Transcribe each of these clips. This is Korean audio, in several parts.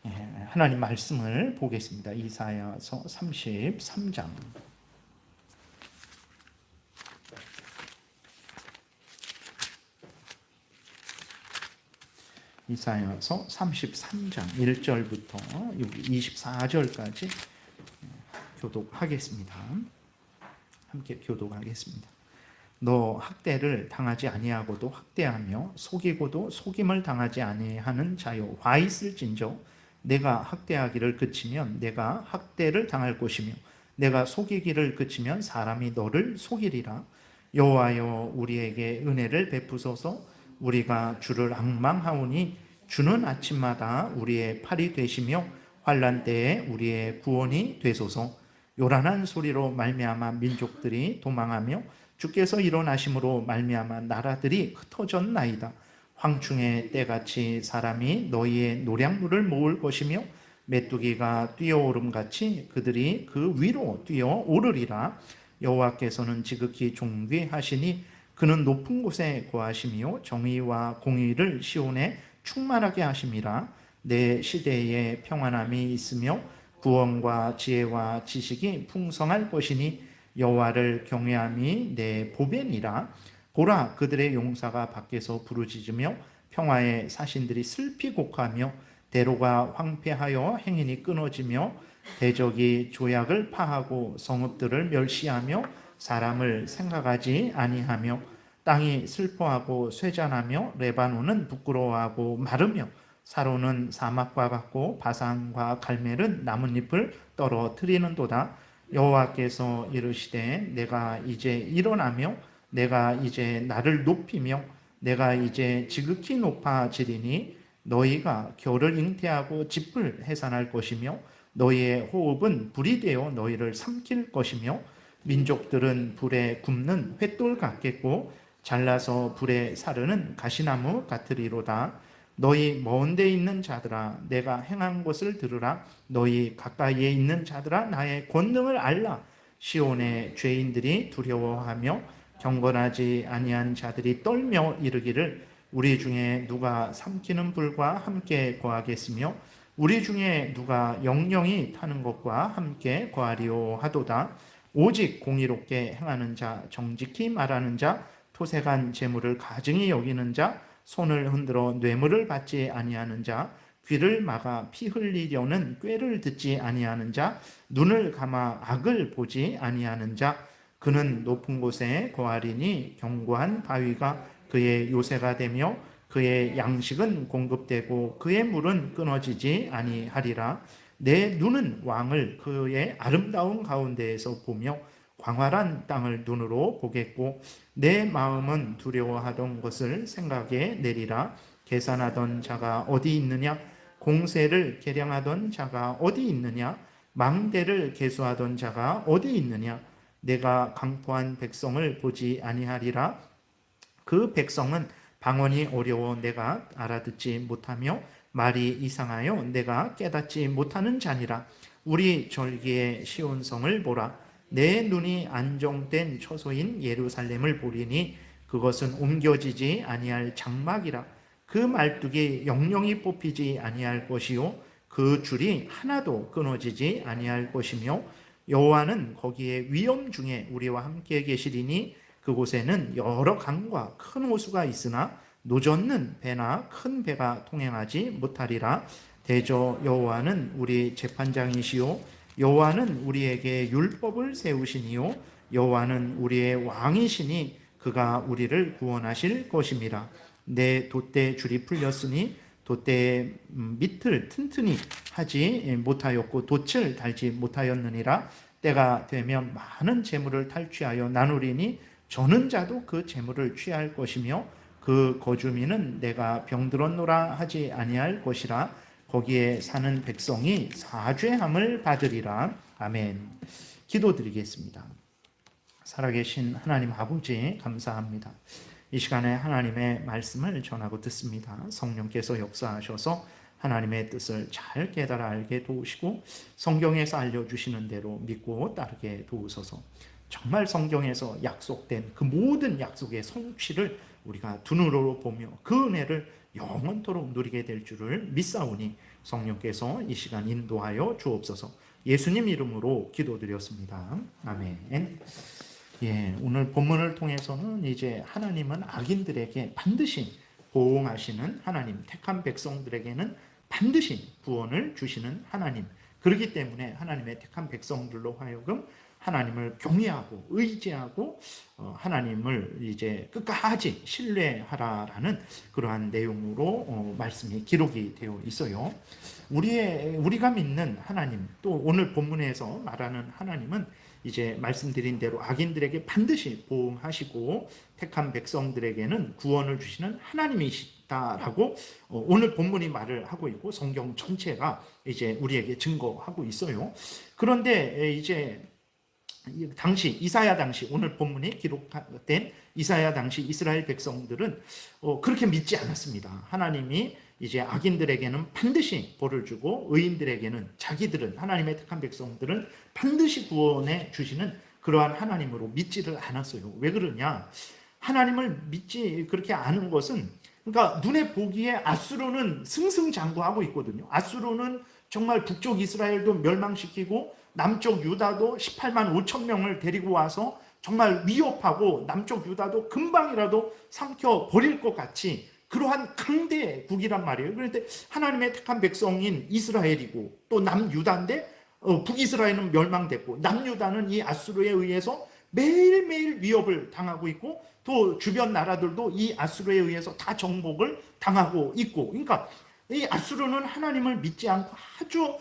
하나님 말씀을 보겠습니다. 이사야서 33장. 이사야서 33장 1절부터 24절까지 교독하겠습니다. 함께 교독하겠습니다. 너 학대를 당하지 아니하고도 학대하며 속이고도 속임을 당하지 아니하는 자여, 화 있을진저 내가 학대하기를 그치면 내가 학대를 당할 것이며 내가 속이기를 그치면 사람이 너를 속이리라. 여호와여, 우리에게 은혜를 베푸소서. 우리가 주를 앙망하오니 주는 아침마다 우리의 팔이 되시며 환난 때에 우리의 구원이 되소서. 요란한 소리로 말미암아 민족들이 도망하며 주께서 일어나심으로 말미암아 나라들이 흩어졌나이다. 황충의 때같이 사람이 너희의 노량물을 모을 것이며 메뚜기가 뛰어오름같이 그들이 그 위로 뛰어오르리라. 여호와께서는 지극히 존귀하시니 그는 높은 곳에 거하시며 정의와 공의를 시온에 충만하게 하심이라. 내 시대에 평안함이 있으며 구원과 지혜와 지식이 풍성할 것이니 여호와를 경외함이 내 보배니라. 보라, 그들의 용사가 밖에서 부르짖으며 평화의 사신들이 슬피 곡하며 대로가 황폐하여 행인이 끊어지며 대적이 조약을 파하고 성읍들을 멸시하며 사람을 생각하지 아니하며 땅이 슬퍼하고 쇠잔하며 레바논은 부끄러워하고 마르며 사로는 사막과 같고 바산과 갈멜은 나뭇잎을 떨어뜨리는도다. 여호와께서 이르시되 내가 이제 일어나며 내가 이제 나를 높이며 내가 이제 지극히 높아지리니 너희가 겨를 잉태하고 짚을 해산할 것이며 너희의 호흡은 불이 되어 너희를 삼킬 것이며 민족들은 불에 굽는 횃돌 같겠고 잘라서 불에 사르는 가시나무 같으리로다. 너희 먼 데 있는 자들아, 내가 행한 것을 들으라. 너희 가까이에 있는 자들아, 나의 권능을 알라. 시온의 죄인들이 두려워하며 경건하지 아니한 자들이 떨며 이르기를 우리 중에 누가 삼키는 불과 함께 거하겠으며 우리 중에 누가 영영이 타는 것과 함께 거하리오 하도다. 오직 공의롭게 행하는 자, 정직히 말하는 자, 토색한 재물을 가증히 여기는 자, 손을 흔들어 뇌물을 받지 아니하는 자, 귀를 막아 피 흘리려는 꾀를 듣지 아니하는 자, 눈을 감아 악을 보지 아니하는 자, 그는 높은 곳에 거하리니 견고한 바위가 그의 요새가 되며 그의 양식은 공급되고 그의 물은 끊어지지 아니하리라. 내 눈은 왕을 그의 아름다운 가운데에서 보며 광활한 땅을 눈으로 보겠고 내 마음은 두려워하던 것을 생각해 내리라. 계산하던 자가 어디 있느냐? 공세를 계량하던 자가 어디 있느냐? 망대를 계수하던 자가 어디 있느냐? 내가 강포한 백성을 보지 아니하리라. 그 백성은 방언이 어려워 내가 알아듣지 못하며 말이 이상하여 내가 깨닫지 못하는 자니라. 우리 절기의 시온성을 보라. 내 눈이 안정된 처소인 예루살렘을 보리니 그것은 옮겨지지 아니할 장막이라. 그 말뚝이 영영이 뽑히지 아니할 것이요 그 줄이 하나도 끊어지지 아니할 것이며 여호와는 거기에 위엄 중에 우리와 함께 계시리니 그곳에는 여러 강과 큰 호수가 있으나 노젓는 배나 큰 배가 통행하지 못하리라. 대저 여호와는 우리 재판장이시요 여호와는 우리에게 율법을 세우시니요 여호와는 우리의 왕이시니 그가 우리를 구원하실 것임이라. 내 돛대 줄이 풀렸으니 돛대의 밑을 튼튼히 하지 못하였고 돛을 달지 못하였느니라. 때가 되면 많은 재물을 탈취하여 나누리니 저는 자도 그 재물을 취할 것이며 그 거주민은 내가 병들었노라 하지 아니할 것이라. 거기에 사는 백성이 사죄함을 받으리라. 아멘. 기도드리겠습니다. 살아계신 하나님 아버지 감사합니다. 이 시간에 하나님의 말씀을 전하고 듣습니다. 성령께서 역사하셔서 하나님의 뜻을 잘 깨달아 알게 도우시고 성경에서 알려주시는 대로 믿고 따르게 도우소서. 정말 성경에서 약속된 그 모든 약속의 성취를 우리가 두 눈으로 보며 그 은혜를 영원토록 누리게 될 줄을 믿사오니 성령께서 이 시간 인도하여 주옵소서. 예수님 이름으로 기도드렸습니다. 아멘. 예, 오늘 본문을 통해서는 이제 하나님은 악인들에게 반드시 보응하시는 하나님, 택한 백성들에게는 반드시 구원을 주시는 하나님. 그렇기 때문에 하나님의 택한 백성들로 하여금 하나님을 경외하고 의지하고 하나님을 이제 끝까지 신뢰하라라는 그러한 내용으로 말씀이 기록이 되어 있어요. 우리가 믿는 하나님, 또 오늘 본문에서 말하는 하나님은 이제 말씀드린 대로 악인들에게 반드시 보응하시고 택한 백성들에게는 구원을 주시는 하나님이시다라고 오늘 본문이 말을 하고 있고 성경 전체가 이제 우리에게 증거하고 있어요. 그런데 이제 당시 이사야 당시 오늘 본문이 기록된 이사야 당시 이스라엘 백성들은 그렇게 믿지 않았습니다. 하나님이 이제 악인들에게는 반드시 벌을 주고 의인들에게는 자기들은 하나님의 택한 백성들은 반드시 구원해 주시는 그러한 하나님으로 믿지를 않았어요. 왜 그러냐? 하나님을 믿지 그렇게 않은 것은 그러니까 눈에 보기에 아수르는 승승장구하고 있거든요. 아수르는 정말 북쪽 이스라엘도 멸망시키고 남쪽 유다도 18만 5천 명을 데리고 와서 정말 위협하고 남쪽 유다도 금방이라도 삼켜 버릴 것 같이 그러한 강대국이란 말이에요. 그런데 하나님의 택한 백성인 이스라엘이고 또 남유다인데 북이스라엘은 멸망됐고 남유다는 이 아수르에 의해서 매일매일 위협을 당하고 있고 또 주변 나라들도 이 아수르에 의해서 다 정복을 당하고 있고, 그러니까 이 아수르는 하나님을 믿지 않고 아주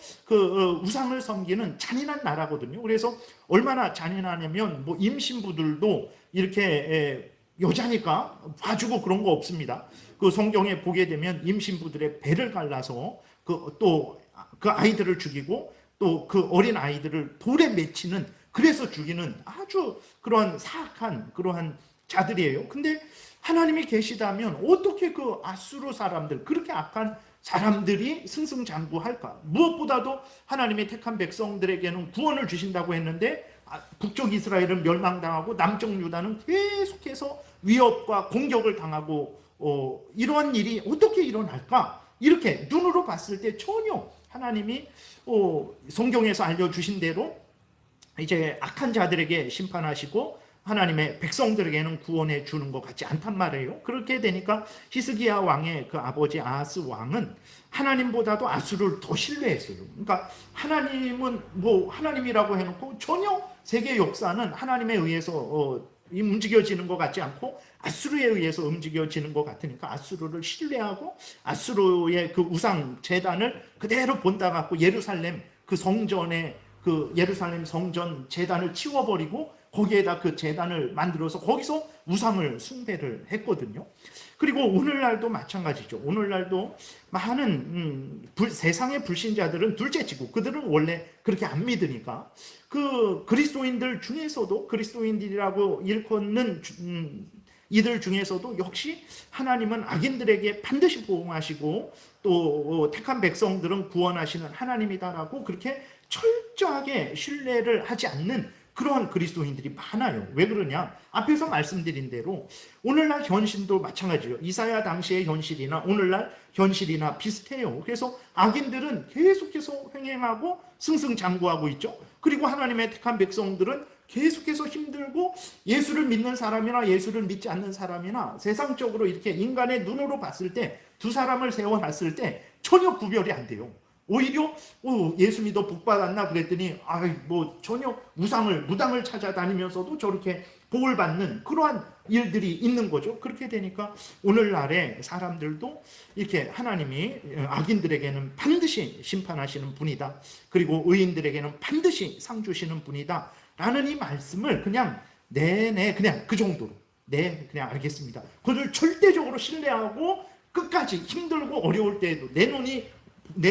우상을 섬기는 잔인한 나라거든요. 그래서 얼마나 잔인하냐면 뭐 임신부들도 이렇게 여자니까 봐주고 그런 거 없습니다. 그 성경에 보게 되면 임신부들의 배를 갈라서 또 그 아이들을 죽이고 또 그 어린 아이들을 돌에 맺히는, 그래서 죽이는 아주 그러한 사악한 그러한 자들이에요. 근데 하나님이 계시다면 어떻게 그 아수르 사람들, 그렇게 악한 사람들이 승승장구할까? 무엇보다도 하나님의 택한 백성들에게는 구원을 주신다고 했는데 북쪽 이스라엘은 멸망당하고 남쪽 유다는 계속해서 위협과 공격을 당하고 이러한 일이 어떻게 일어날까? 이렇게 눈으로 봤을 때 전혀 하나님이 성경에서 알려주신 대로 이제 악한 자들에게 심판하시고 하나님의 백성들에게는 구원해 주는 것 같지 않단 말이에요. 그렇게 되니까 히스기야 왕의 그 아버지 아하스 왕은 하나님보다도 아수르를 더 신뢰했어요. 그러니까 하나님은 뭐 하나님이라고 해놓고 전혀 세계 역사는 하나님에 의해서 움직여지는 것 같지 않고 아수르에 의해서 움직여지는 것 같으니까 아수르를 신뢰하고 아수르의 그 우상 제단을 그대로 본다 갖고 예루살렘 그 성전에 그 예루살렘 성전 제단을 치워버리고 거기에다 그 제단을 만들어서 거기서 우상을 숭배를 했거든요. 그리고 오늘날도 마찬가지죠. 오늘날도 많은 세상의 불신자들은 둘째치고 그들은 원래 그렇게 안 믿으니까 그 그리스도인들 중에서도 그리스도인들이라고 일컫는 이들 중에서도 역시 하나님은 악인들에게 반드시 보응하시고 또 택한 백성들은 구원하시는 하나님이다라고 그렇게 철저하게 신뢰를 하지 않는 그러한 그리스도인들이 많아요. 왜 그러냐? 앞에서 말씀드린 대로 오늘날 현실도 마찬가지예요. 이사야 당시의 현실이나 오늘날 현실이나 비슷해요. 그래서 악인들은 계속해서 횡행하고 승승장구하고 있죠. 그리고 하나님의 택한 백성들은 계속해서 힘들고 예수를 믿는 사람이나 예수를 믿지 않는 사람이나 세상적으로 이렇게 인간의 눈으로 봤을 때 두 사람을 세워놨을 때 전혀 구별이 안 돼요. 오히려 예수 믿어 복 받았나 그랬더니 뭐 전혀 무당을 찾아다니면서도 저렇게 복을 받는 그러한 일들이 있는 거죠. 그렇게 되니까 오늘날의 사람들도 이렇게 하나님이 악인들에게는 반드시 심판하시는 분이다. 그리고 의인들에게는 반드시 상 주시는 분이다. 라는 이 말씀을 그냥 네네 그냥 그 정도로 네 그냥 알겠습니다. 그걸 절대적으로 신뢰하고 끝까지 힘들고 어려울 때에도 내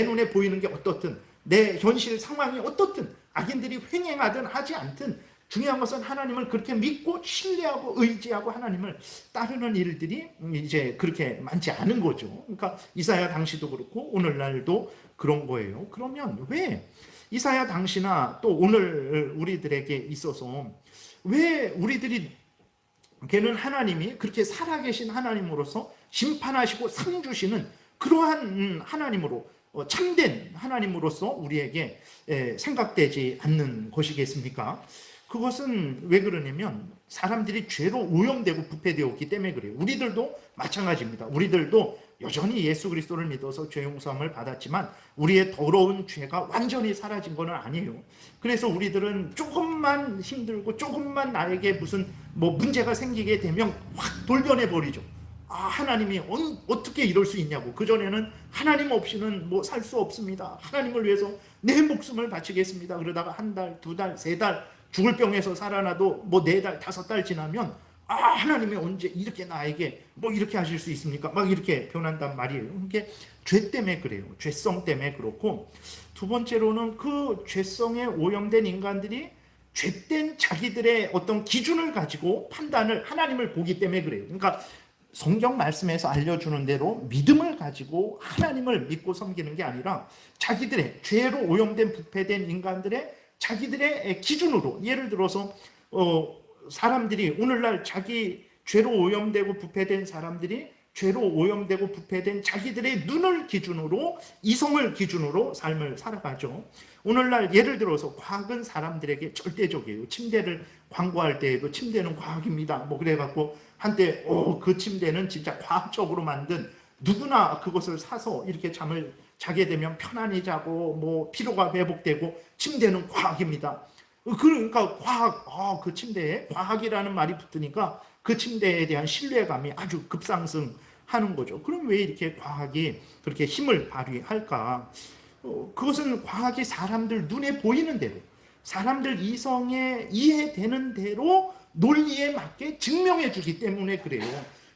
눈에 보이는 게 어떻든 내 현실 상황이 어떻든 악인들이 횡행하든 하지 않든 중요한 것은 하나님을 그렇게 믿고 신뢰하고 의지하고 하나님을 따르는 일들이 이제 그렇게 많지 않은 거죠. 그러니까 이사야 당시도 그렇고 오늘날도 그런 거예요. 그러면 왜 이사야 당시나 또 오늘 우리들에게 있어서 왜 우리들이 걔는 하나님이 그렇게 살아계신 하나님으로서 심판하시고 상 주시는 그러한 하나님으로 참된 하나님으로서 우리에게 생각되지 않는 것이겠습니까? 그것은 왜 그러냐면 사람들이 죄로 오염되고 부패되었기 때문에 그래요. 우리들도 마찬가지입니다. 우리들도 여전히 예수 그리스도를 믿어서 죄 용서함을 받았지만 우리의 더러운 죄가 완전히 사라진 건 아니에요. 그래서 우리들은 조금만 힘들고 조금만 나에게 무슨 문제가 생기게 되면 확 돌변해 버리죠. 하나님이 어떻게 이럴 수 있냐고. 그전에는 하나님 없이는 살 수 없습니다. 하나님을 위해서 내 목숨을 바치겠습니다. 그러다가 한 달, 두 달, 세 달 죽을 병에서 살아나도 네 달, 다섯 달 지나면 하나님이 언제 이렇게 나에게 이렇게 하실 수 있습니까? 막 이렇게 변한단 말이에요. 이게 죄 때문에 그래요. 죄성 때문에 그렇고, 두 번째로는 그 죄성에 오염된 인간들이 죄된 자기들의 어떤 기준을 가지고 판단을 하나님을 보기 때문에 그래요. 그러니까 성경 말씀에서 알려주는 대로 믿음을 가지고 하나님을 믿고 섬기는 게 아니라 자기들의 죄로 오염된 부패된 인간들의 자기들의 기준으로, 예를 들어서 사람들이 오늘날 자기 죄로 오염되고 부패된 사람들이 죄로 오염되고 부패된 자기들의 눈을 기준으로, 이성을 기준으로 삶을 살아가죠. 오늘날 예를 들어서 과학은 사람들에게 절대적이에요. 침대를 광고할 때에도 침대는 과학입니다. 그래갖고 한때 그 침대는 진짜 과학적으로 만든, 누구나 그것을 사서 이렇게 잠을 자게 되면 편안히 자고 피로가 회복되고 침대는 과학입니다. 그러니까 과학, 그 침대에 과학이라는 말이 붙으니까 그 침대에 대한 신뢰감이 아주 급상승하는 거죠. 그럼 왜 이렇게 과학이 그렇게 힘을 발휘할까? 그것은 과학이 사람들 눈에 보이는 대로, 사람들 이성에 이해되는 대로 논리에 맞게 증명해 주기 때문에 그래요.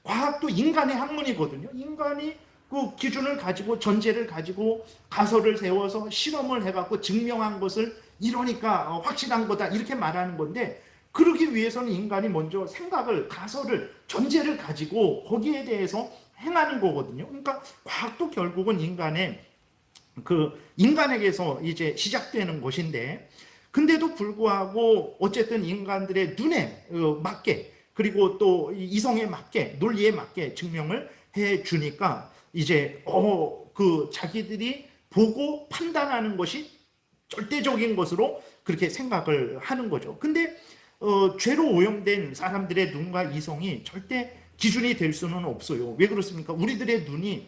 과학도 인간의 학문이거든요. 인간이 그 기준을 가지고, 전제를 가지고 가설을 세워서 실험을 해갖고 증명한 것을 이러니까 확실한 거다 이렇게 말하는 건데, 그러기 위해서는 인간이 먼저 생각을, 가설을, 전제를 가지고 거기에 대해서 행하는 거거든요. 그러니까 과학도 결국은 인간에게서 이제 시작되는 것인데, 근데도 불구하고 어쨌든 인간들의 눈에 맞게, 그리고 또 이성에 맞게, 논리에 맞게 증명을 해 주니까 이제 그 자기들이 보고 판단하는 것이 절대적인 것으로 그렇게 생각을 하는 거죠. 근데 죄로 오염된 사람들의 눈과 이성이 절대 기준이 될 수는 없어요. 왜 그렇습니까? 우리들의 눈이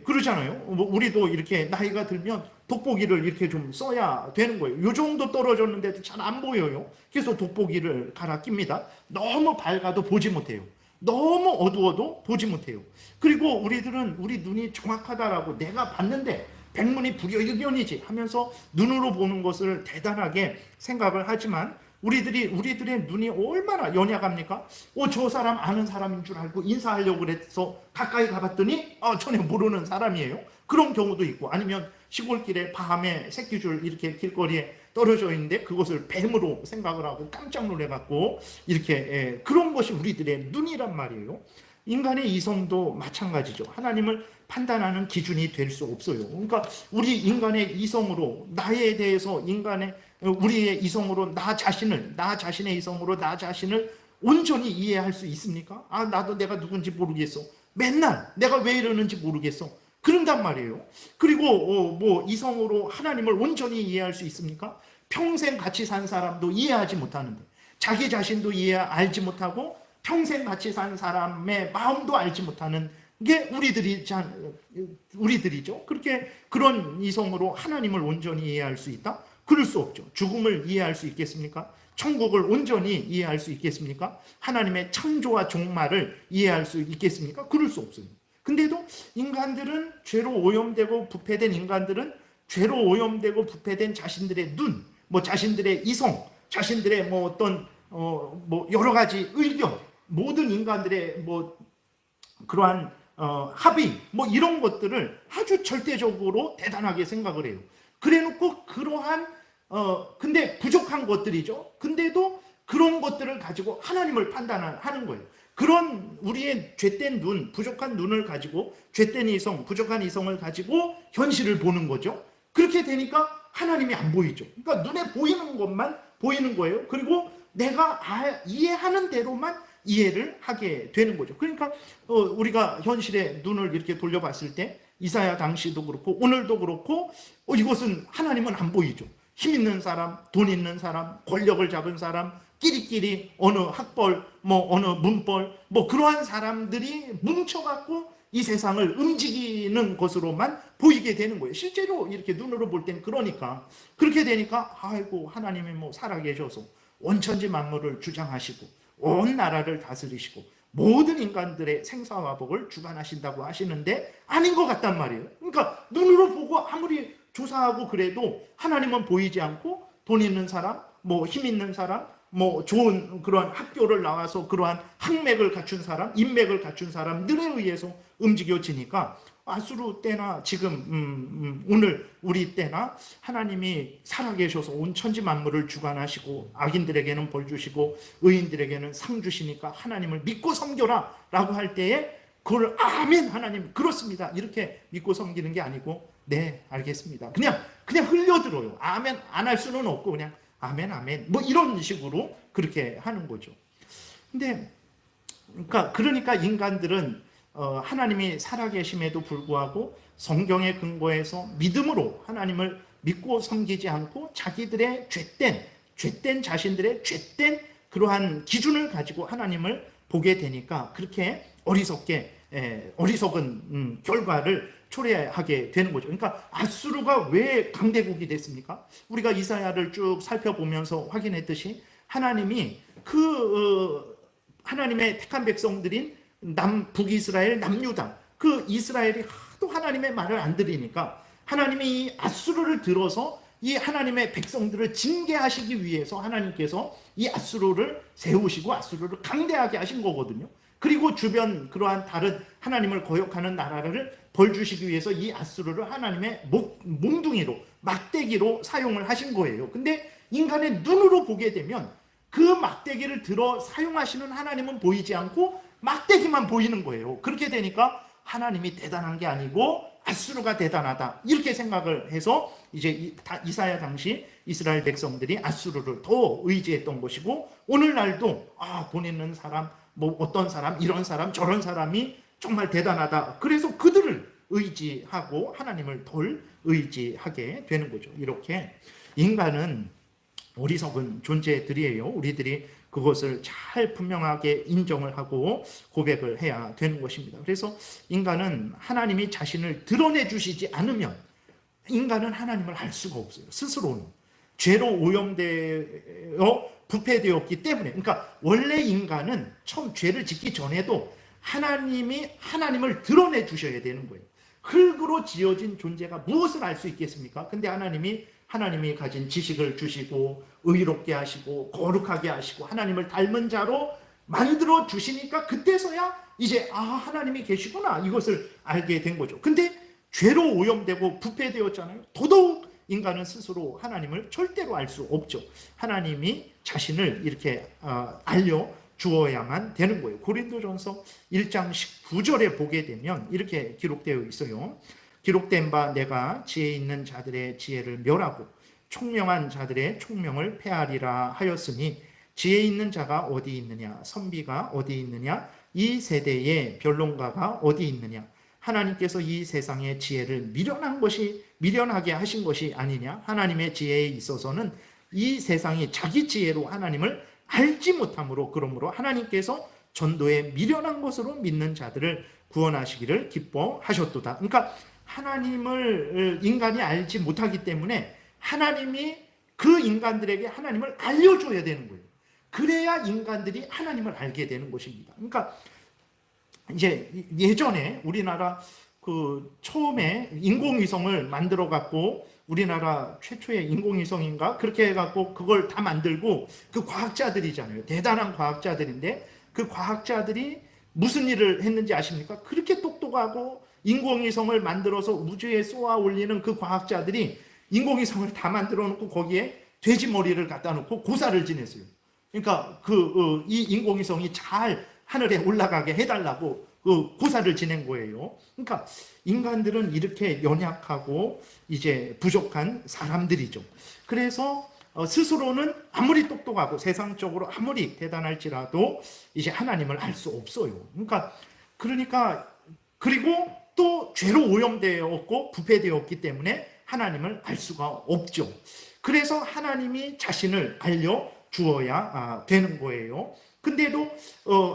그러잖아요. 우리도 이렇게 나이가 들면 돋보기를 이렇게 좀 써야 되는 거예요. 요 정도 떨어졌는데도 잘 안 보여요. 그래서 돋보기를 갈아 낍니다. 너무 밝아도 보지 못해요. 너무 어두워도 보지 못해요. 그리고 우리들은 우리 눈이 정확하다라고, 내가 봤는데 백문이 불여일견이지 하면서 눈으로 보는 것을 대단하게 생각을 하지만, 우리들의 눈이 얼마나 연약합니까? 저 사람 아는 사람인 줄 알고 인사하려고 그래서 가까이 가봤더니 전혀 모르는 사람이에요. 그런 경우도 있고, 아니면 시골길에 밤에 새끼줄 이렇게 길거리에 떨어져 있는데 그것을 뱀으로 생각을 하고 깜짝 놀래갖고 이렇게, 그런 것이 우리들의 눈이란 말이에요. 인간의 이성도 마찬가지죠. 하나님을 판단하는 기준이 될 수 없어요. 그러니까 우리 인간의 이성으로, 나에 대해서 우리의 이성으로 나 자신의 이성으로 나 자신을 온전히 이해할 수 있습니까? 나도 내가 누군지 모르겠어. 맨날 내가 왜 이러는지 모르겠어. 그런단 말이에요. 그리고 이성으로 하나님을 온전히 이해할 수 있습니까? 평생 같이 산 사람도 이해하지 못하는데, 자기 자신도 알지 못하고 평생 같이 산 사람의 마음도 알지 못하는 게 우리들이죠. 그런 이성으로 하나님을 온전히 이해할 수 있다? 그럴 수 없죠. 죽음을 이해할 수 있겠습니까? 천국을 온전히 이해할 수 있겠습니까? 하나님의 창조와 종말을 이해할 수 있겠습니까? 그럴 수 없어요. 근데도 인간들은, 죄로 오염되고 부패된 인간들은 죄로 오염되고 부패된 자신들의 눈, 자신들의 이성, 자신들의 어떤 여러 가지 의견, 모든 인간들의 그러한 합의, 이런 것들을 아주 절대적으로 대단하게 생각을 해요. 그래놓고 그러한 근데 부족한 것들이죠. 근데도 그런 것들을 가지고 하나님을 판단하는 거예요. 그런 우리의 죄된 눈, 부족한 눈을 가지고, 죄된 이성, 부족한 이성을 가지고 현실을 보는 거죠. 그렇게 되니까 하나님이 안 보이죠. 그러니까 눈에 보이는 것만 보이는 거예요. 그리고 내가 이해하는 대로만 이해를 하게 되는 거죠. 그러니까 우리가 현실의 눈을 이렇게 돌려봤을 때 이사야 당시도 그렇고 오늘도 그렇고 이것은 하나님은 안 보이죠. 힘 있는 사람, 돈 있는 사람, 권력을 잡은 사람, 끼리끼리 어느 학벌, 어느 문벌, 그러한 사람들이 뭉쳐갖고 이 세상을 움직이는 것으로만 보이게 되는 거예요. 실제로 이렇게 눈으로 볼 땐 그러니까 그렇게 되니까 아이고 하나님이 살아계셔서 원천지 만물을 주장하시고 온 나라를 다스리시고 모든 인간들의 생사화복을 주관하신다고 하시는데 아닌 것 같단 말이에요. 그러니까 눈으로 보고 아무리 조사하고 그래도 하나님은 보이지 않고 돈 있는 사람, 힘 있는 사람, 좋은 그런 학교를 나와서 그러한 학맥을 갖춘 사람, 인맥을 갖춘 사람들에 의해서 움직여지니까 아수르 때나 지금 오늘 우리 때나 하나님이 살아계셔서 온 천지 만물을 주관하시고 악인들에게는 벌 주시고 의인들에게는 상 주시니까 하나님을 믿고 섬겨라 라고 할 때에 그걸 아멘 하나님 그렇습니다 이렇게 믿고 섬기는 게 아니고 네 알겠습니다 그냥 흘려들어요. 아멘 안 할 수는 없고 그냥 아멘 아멘 이런 식으로 그렇게 하는 거죠. 근데 그러니까 인간들은 하나님이 살아계심에도 불구하고 성경에 근거해서 믿음으로 하나님을 믿고 섬기지 않고 자기들의 죄된 자신들의 죄된 그러한 기준을 가지고 하나님을 보게 되니까 그렇게 어리석은 결과를 초래하게 되는 거죠. 그러니까 아수르가 왜 강대국이 됐습니까? 우리가 이사야를 쭉 살펴보면서 확인했듯이 하나님이 하나님의 택한 백성들인 북이스라엘, 남유다 그 이스라엘이 하도 하나님의 말을 안 들으니까 하나님이 이 아수르를 들어서 이 하나님의 백성들을 징계하시기 위해서 하나님께서 이 아수르를 세우시고 아수르를 강대하게 하신 거거든요. 그리고 주변 그러한 다른 하나님을 거역하는 나라를 벌 주시기 위해서 이 아수르를 하나님의 몽둥이로 막대기로 사용을 하신 거예요. 근데 인간의 눈으로 보게 되면 그 막대기를 들어 사용하시는 하나님은 보이지 않고 막대기만 보이는 거예요. 그렇게 되니까 하나님이 대단한 게 아니고 아수르가 대단하다 이렇게 생각을 해서 이제 이사야 당시 이스라엘 백성들이 아수르를 더 의지했던 것이고 오늘날도 돈 있는 사람 어떤 사람 이런 사람 저런 사람이 정말 대단하다 그래서 그들을 의지하고 하나님을 덜 의지하게 되는 거죠. 이렇게 인간은 어리석은 존재들이에요. 우리들이 그것을 잘 분명하게 인정을 하고 고백을 해야 되는 것입니다. 그래서 인간은 하나님이 자신을 드러내 주시지 않으면 인간은 하나님을 알 수가 없어요. 스스로는 죄로 오염되어 부패되었기 때문에 그러니까 원래 인간은 처음 죄를 짓기 전에도 하나님이 하나님을 드러내 주셔야 되는 거예요. 흙으로 지어진 존재가 무엇을 알 수 있겠습니까? 근데 하나님이 가진 지식을 주시고 의롭게 하시고 거룩하게 하시고 하나님을 닮은 자로 만들어 주시니까 그때서야 이제 하나님이 계시구나 이것을 알게 된 거죠. 근데 죄로 오염되고 부패되었잖아요. 더더욱 인간은 스스로 하나님을 절대로 알 수 없죠. 하나님이 자신을 이렇게 알려 주어야만 되는 거예요. 고린도전서 1장 19절에 보게 되면 이렇게 기록되어 있어요. 기록된 바 내가 지혜 있는 자들의 지혜를 멸하고 총명한 자들의 총명을 폐하리라 하였으니 지혜 있는 자가 어디 있느냐 선비가 어디 있느냐 이 세대의 변론가가 어디 있느냐 하나님께서 이 세상의 지혜를 미련하게 하신 것이 아니냐 하나님의 지혜에 있어서는 이 세상이 자기 지혜로 하나님을 알지 못함으로 그러므로 하나님께서 전도에 미련한 것으로 믿는 자들을 구원하시기를 기뻐하셨도다. 그러니까 하나님을 인간이 알지 못하기 때문에 하나님이 그 인간들에게 하나님을 알려줘야 되는 거예요. 그래야 인간들이 하나님을 알게 되는 것입니다. 그러니까 이제 예전에 우리나라 처음에 인공위성을 만들어 갖고 우리나라 최초의 인공위성인가 그렇게 해갖고 그걸 다 만들고 그 과학자들이잖아요. 대단한 과학자들인데 그 과학자들이 무슨 일을 했는지 아십니까? 그렇게 똑똑하고 인공위성을 만들어서 우주에 쏘아 올리는 그 과학자들이 인공위성을 다 만들어 놓고 거기에 돼지 머리를 갖다 놓고 고사를 지냈어요. 그러니까 이 인공위성이 잘 하늘에 올라가게 해달라고 고사를 지낸 거예요. 그러니까 인간들은 이렇게 연약하고 이제 부족한 사람들이죠. 그래서 스스로는 아무리 똑똑하고 세상적으로 아무리 대단할지라도 이제 하나님을 알 수 없어요. 그러니까 그리고 또 죄로 오염되었고 부패되었기 때문에 하나님을 알 수가 없죠. 그래서 하나님이 자신을 알려주어야 되는 거예요. 근데도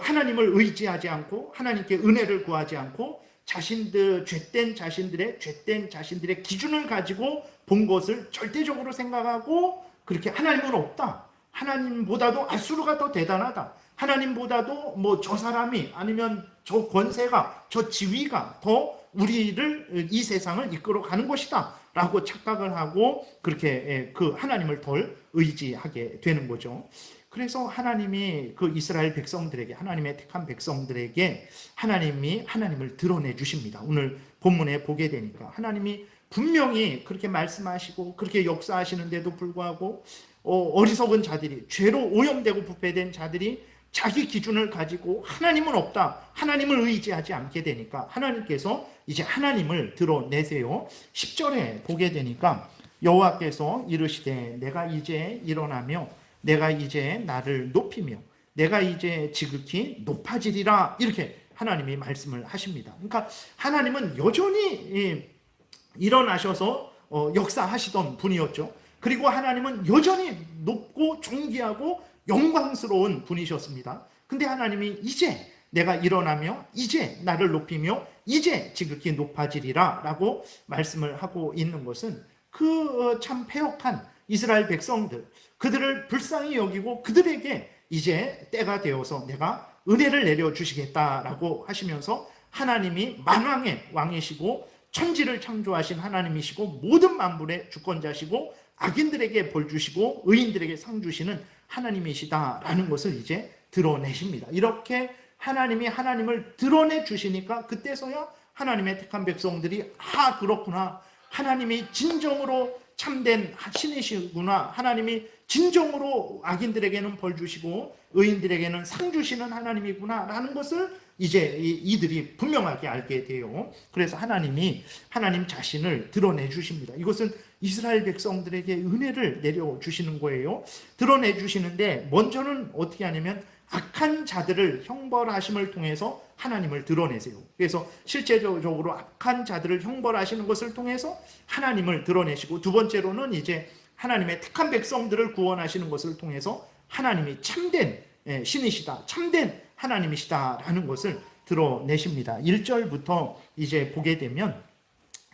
하나님을 의지하지 않고 하나님께 은혜를 구하지 않고 죄된 자신들의 기준을 가지고 본 것을 절대적으로 생각하고 그렇게 하나님은 없다. 하나님보다도 아수르가 더 대단하다. 하나님보다도 뭐 저 사람이 아니면 저 권세가 저 지위가 더 우리를 이 세상을 이끌어 가는 것이다 라고 착각을 하고 그렇게 그 하나님을 덜 의지하게 되는 거죠. 그래서 하나님이 그 이스라엘 백성들에게 하나님의 택한 백성들에게 하나님이 하나님을 드러내 주십니다. 오늘 본문에 보게 되니까 하나님이 분명히 그렇게 말씀하시고 그렇게 역사하시는데도 불구하고 어리석은 자들이 죄로 오염되고 부패된 자들이 자기 기준을 가지고 하나님은 없다, 하나님을 의지하지 않게 되니까 하나님께서 이제 하나님을 드러내세요. 10절에 보게 되니까 여호와께서 이르시되 내가 이제 일어나며 내가 이제 나를 높이며 내가 이제 지극히 높아지리라 이렇게 하나님이 말씀을 하십니다. 그러니까 하나님은 여전히 일어나셔서 역사하시던 분이었죠. 그리고 하나님은 여전히 높고 존귀하고 영광스러운 분이셨습니다. 근데 하나님이 이제 내가 일어나며 이제 나를 높이며 이제 지극히 높아지리라 라고 말씀을 하고 있는 것은 그 참 패역한 이스라엘 백성들, 그들을 불쌍히 여기고 그들에게 이제 때가 되어서 내가 은혜를 내려주시겠다라고 하시면서 하나님이 만왕의 왕이시고 천지를 창조하신 하나님이시고 모든 만물의 주권자시고 악인들에게 벌 주시고 의인들에게 상 주시는 하나님이시다라는 것을 이제 드러내십니다. 이렇게 하나님이 하나님을 드러내 주시니까 그때서야 하나님의 택한 백성들이 그렇구나, 하나님이 진정으로 참된 신이시구나, 하나님이 진정으로 악인들에게는 벌 주시고 의인들에게는 상 주시는 하나님이구나 라는 것을 이제 이들이 분명하게 알게 돼요. 그래서 하나님이 하나님 자신을 드러내 주십니다. 이것은 이스라엘 백성들에게 은혜를 내려주시는 거예요. 드러내 주시는데 먼저는 어떻게 하냐면 악한 자들을 형벌하심을 통해서 하나님을 드러내세요. 그래서 실제적으로 악한 자들을 형벌하시는 것을 통해서 하나님을 드러내시고, 두 번째로는 이제 하나님의 택한 백성들을 구원하시는 것을 통해서 하나님이 참된 신이시다, 참된 하나님이시다라는 것을 드러내십니다. 1절부터 이제 보게 되면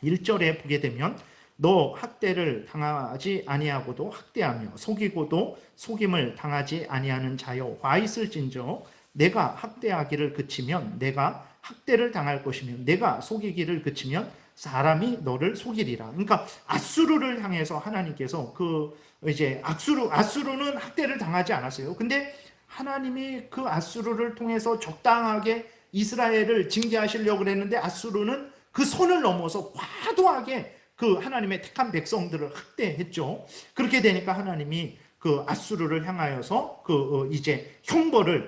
1절에 보게 되면 너 학대를 당하지 아니하고도 학대하며 속이고도 속임을 당하지 아니하는 자여 화 있을진저 내가 학대하기를 그치면 내가 학대를 당할 것이며 내가 속이기를 그치면 사람이 너를 속이리라. 그러니까 아수르를 향해서 하나님께서 이제 아수르는 학대를 당하지 않았어요. 근데 하나님이 그 아수르를 통해서 적당하게 이스라엘을 징계하시려고 그랬는데 아수르는 그 선을 넘어서 과도하게 그 하나님의 택한 백성들을 학대했죠. 그렇게 되니까 하나님이 그 아수르를 향하여서 이제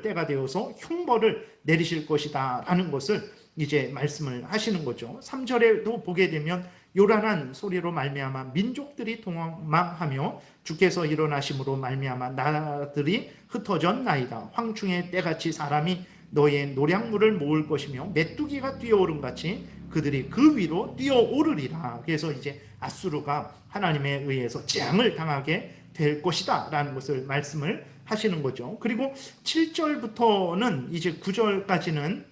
때가 되어서 형벌을 내리실 것이다라는 것을 이제 말씀을 하시는 거죠. 3절에도 보게 되면 요란한 소리로 말미암아 민족들이 도망하며 주께서 일어나심으로 말미암아 나라들이 흩어졌나이다. 황충의 때같이 사람이 너의 노량물을 모을 것이며 메뚜기가 뛰어오른 같이 그들이 그 위로 뛰어오르리라. 그래서 이제 아수르가 하나님에 의해서 재앙을 당하게 될 것이다 라는 것을 말씀을 하시는 거죠. 그리고 7절부터는 이제 9절까지는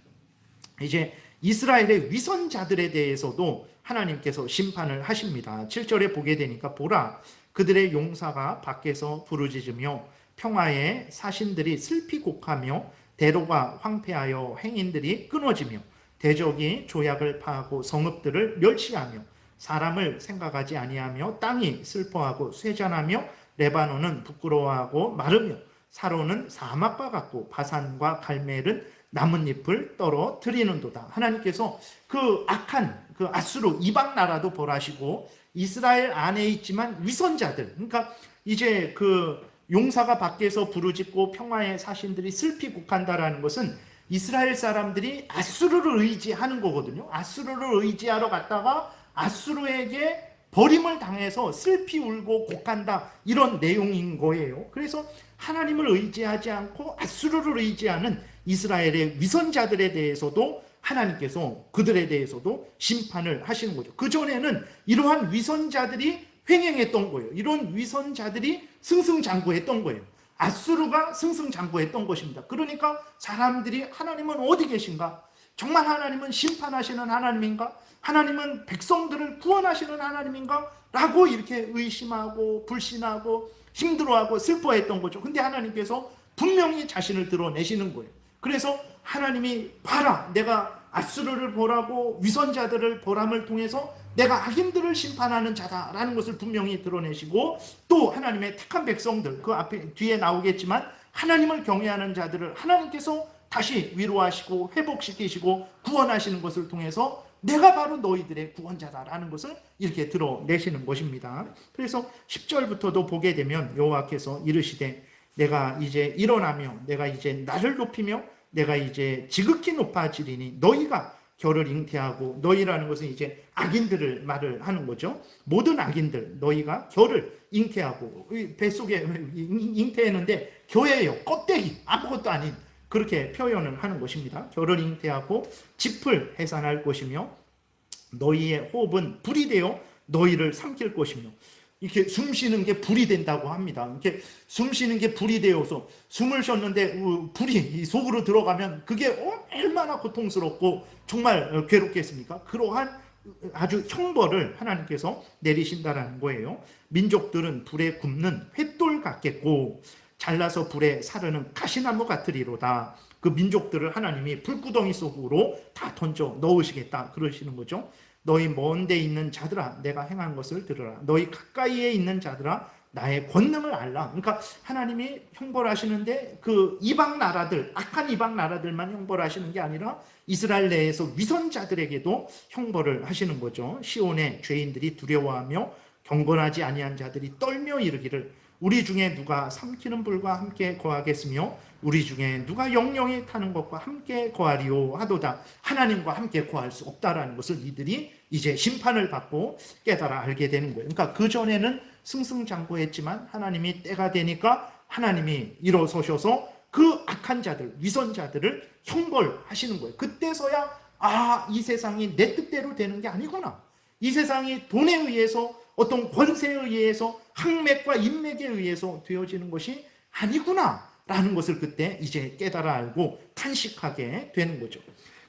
이제 이스라엘의 위선자들에 대해서도 하나님께서 심판을 하십니다. 7절에 보게 되니까 보라 그들의 용사가 밖에서 부르짖으며 평화의 사신들이 슬피 곡하며 대로가 황폐하여 행인들이 끊어지며 대적이 조약을 파하고 성읍들을 멸시하며 사람을 생각하지 아니하며 땅이 슬퍼하고 쇠잔하며 레바논은 부끄러워하고 마르며 사로는 사막과 같고 바산과 갈멜은 나뭇잎을 떨어뜨리는도다. 하나님께서 그 악한 그 아수르 이방 나라도 벌하시고 이스라엘 안에 있지만 위선자들, 그러니까 이제 그 용사가 밖에서 부르짖고 평화의 사신들이 슬피 곡한다라는 것은 이스라엘 사람들이 아수르를 의지하는 거거든요. 아수르를 의지하러 갔다가 아수르에게 버림을 당해서 슬피 울고 곡한다, 이런 내용인 거예요. 그래서 하나님을 의지하지 않고 아수르를 의지하는 이스라엘의 위선자들에 대해서도 하나님께서 그들에 대해서도 심판을 하시는 거죠. 그전에는 이러한 위선자들이 횡행했던 거예요. 이런 위선자들이 승승장구했던 거예요. 아수르가 승승장구했던 것입니다. 그러니까 사람들이 하나님은 어디 계신가? 정말 하나님은 심판하시는 하나님인가? 하나님은 백성들을 구원하시는 하나님인가? 라고 이렇게 의심하고 불신하고 힘들어하고 슬퍼했던 거죠. 근데 하나님께서 분명히 자신을 드러내시는 거예요. 그래서 하나님이 봐라, 내가 아수르를 보라고 위선자들을 보람을 통해서 내가 악인들을 심판하는 자다라는 것을 분명히 드러내시고, 또 하나님의 택한 백성들, 그 앞에 뒤에 나오겠지만 하나님을 경외하는 자들을 하나님께서 다시 위로하시고 회복시키시고 구원하시는 것을 통해서 내가 바로 너희들의 구원자다라는 것을 이렇게 드러내시는 것입니다. 그래서 10절부터도 보게 되면 여호와께서 이르시되 내가 이제 일어나며 내가 이제 나를 높이며 내가 이제 지극히 높아지리니 너희가 겨를 잉태하고, 너희라는 것은 이제 악인들을 말을 하는 거죠. 모든 악인들 너희가 겨를 잉태하고, 뱃속에 잉태했는데 겨예요. 껍데기, 아무것도 아닌, 그렇게 표현을 하는 것입니다. 겨를 잉태하고 짚을 해산할 것이며 너희의 호흡은 불이 되어 너희를 삼킬 것이며, 이렇게 숨 쉬는 게 불이 된다고 합니다. 이렇게 숨 쉬는 게 불이 되어서 숨을 쉬었는데 불이 속으로 들어가면 그게 얼마나 고통스럽고 정말 괴롭겠습니까? 그러한 아주 형벌을 하나님께서 내리신다라는 거예요. 민족들은 불에 굽는 횃돌 같겠고 잘라서 불에 사르는 가시나무 같으리로다. 그 민족들을 하나님이 불구덩이 속으로 다 던져 넣으시겠다 그러시는 거죠. 너희 먼 데 있는 자들아 내가 행한 것을 들으라. 너희 가까이에 있는 자들아 나의 권능을 알라. 그러니까 하나님이 형벌하시는데 그 이방 나라들, 악한 이방 나라들만 형벌하시는 게 아니라 이스라엘 내에서 위선자들에게도 형벌을 하시는 거죠. 시온의 죄인들이 두려워하며 경건하지 아니한 자들이 떨며 이르기를 우리 중에 누가 삼키는 불과 함께 거하겠으며 우리 중에 누가 영영이 타는 것과 함께 거하리오 하도다. 하나님과 함께 거할 수 없다라는 것을 이들이 이제 심판을 받고 깨달아 알게 되는 거예요. 그러니까 그전에는 승승장구했지만 하나님이 때가 되니까 하나님이 일어서셔서 그 악한 자들, 위선자들을 형벌하시는 거예요. 그때서야 이 세상이 내 뜻대로 되는 게 아니구나. 이 세상이 돈에 의해서, 어떤 권세에 의해서, 학맥과 인맥에 의해서 되어지는 것이 아니구나 라는 것을 그때 이제 깨달아 알고 탄식하게 되는 거죠.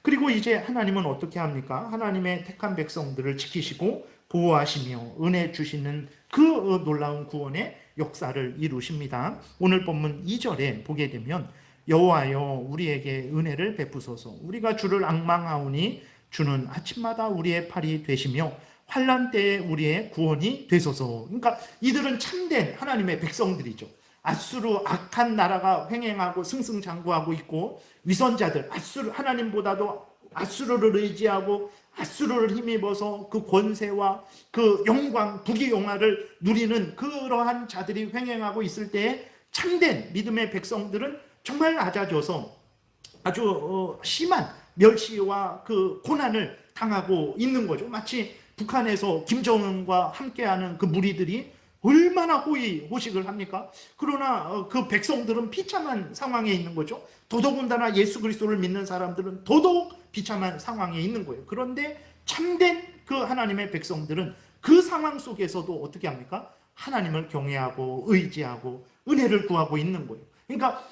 그리고 이제 하나님은 어떻게 합니까? 하나님의 택한 백성들을 지키시고 보호하시며 은혜 주시는 그 놀라운 구원의 역사를 이루십니다. 오늘 본문 2절에 보게 되면 여호와여 우리에게 은혜를 베푸소서. 우리가 주를 앙망하오니 주는 아침마다 우리의 팔이 되시며 환난 때에 우리의 구원이 되소서. 그러니까 이들은 참된 하나님의 백성들이죠. 아수르 악한 나라가 횡행하고 승승장구하고 있고 위선자들, 하나님보다도 아수르를 의지하고 아수르를 힘입어서 그 권세와 그 영광, 부귀영화를 누리는 그러한 자들이 횡행하고 있을 때에 참된 믿음의 백성들은 정말 낮아져서 아주 심한 멸시와 그 고난을 당하고 있는 거죠. 마치 북한에서 김정은과 함께하는 그 무리들이 얼마나 호식을 합니까? 그러나 그 백성들은 비참한 상황에 있는 거죠. 더더군다나 예수 그리스도를 믿는 사람들은 더더욱 비참한 상황에 있는 거예요. 그런데 참된 그 하나님의 백성들은 그 상황 속에서도 어떻게 합니까? 하나님을 경외하고 의지하고 은혜를 구하고 있는 거예요. 그러니까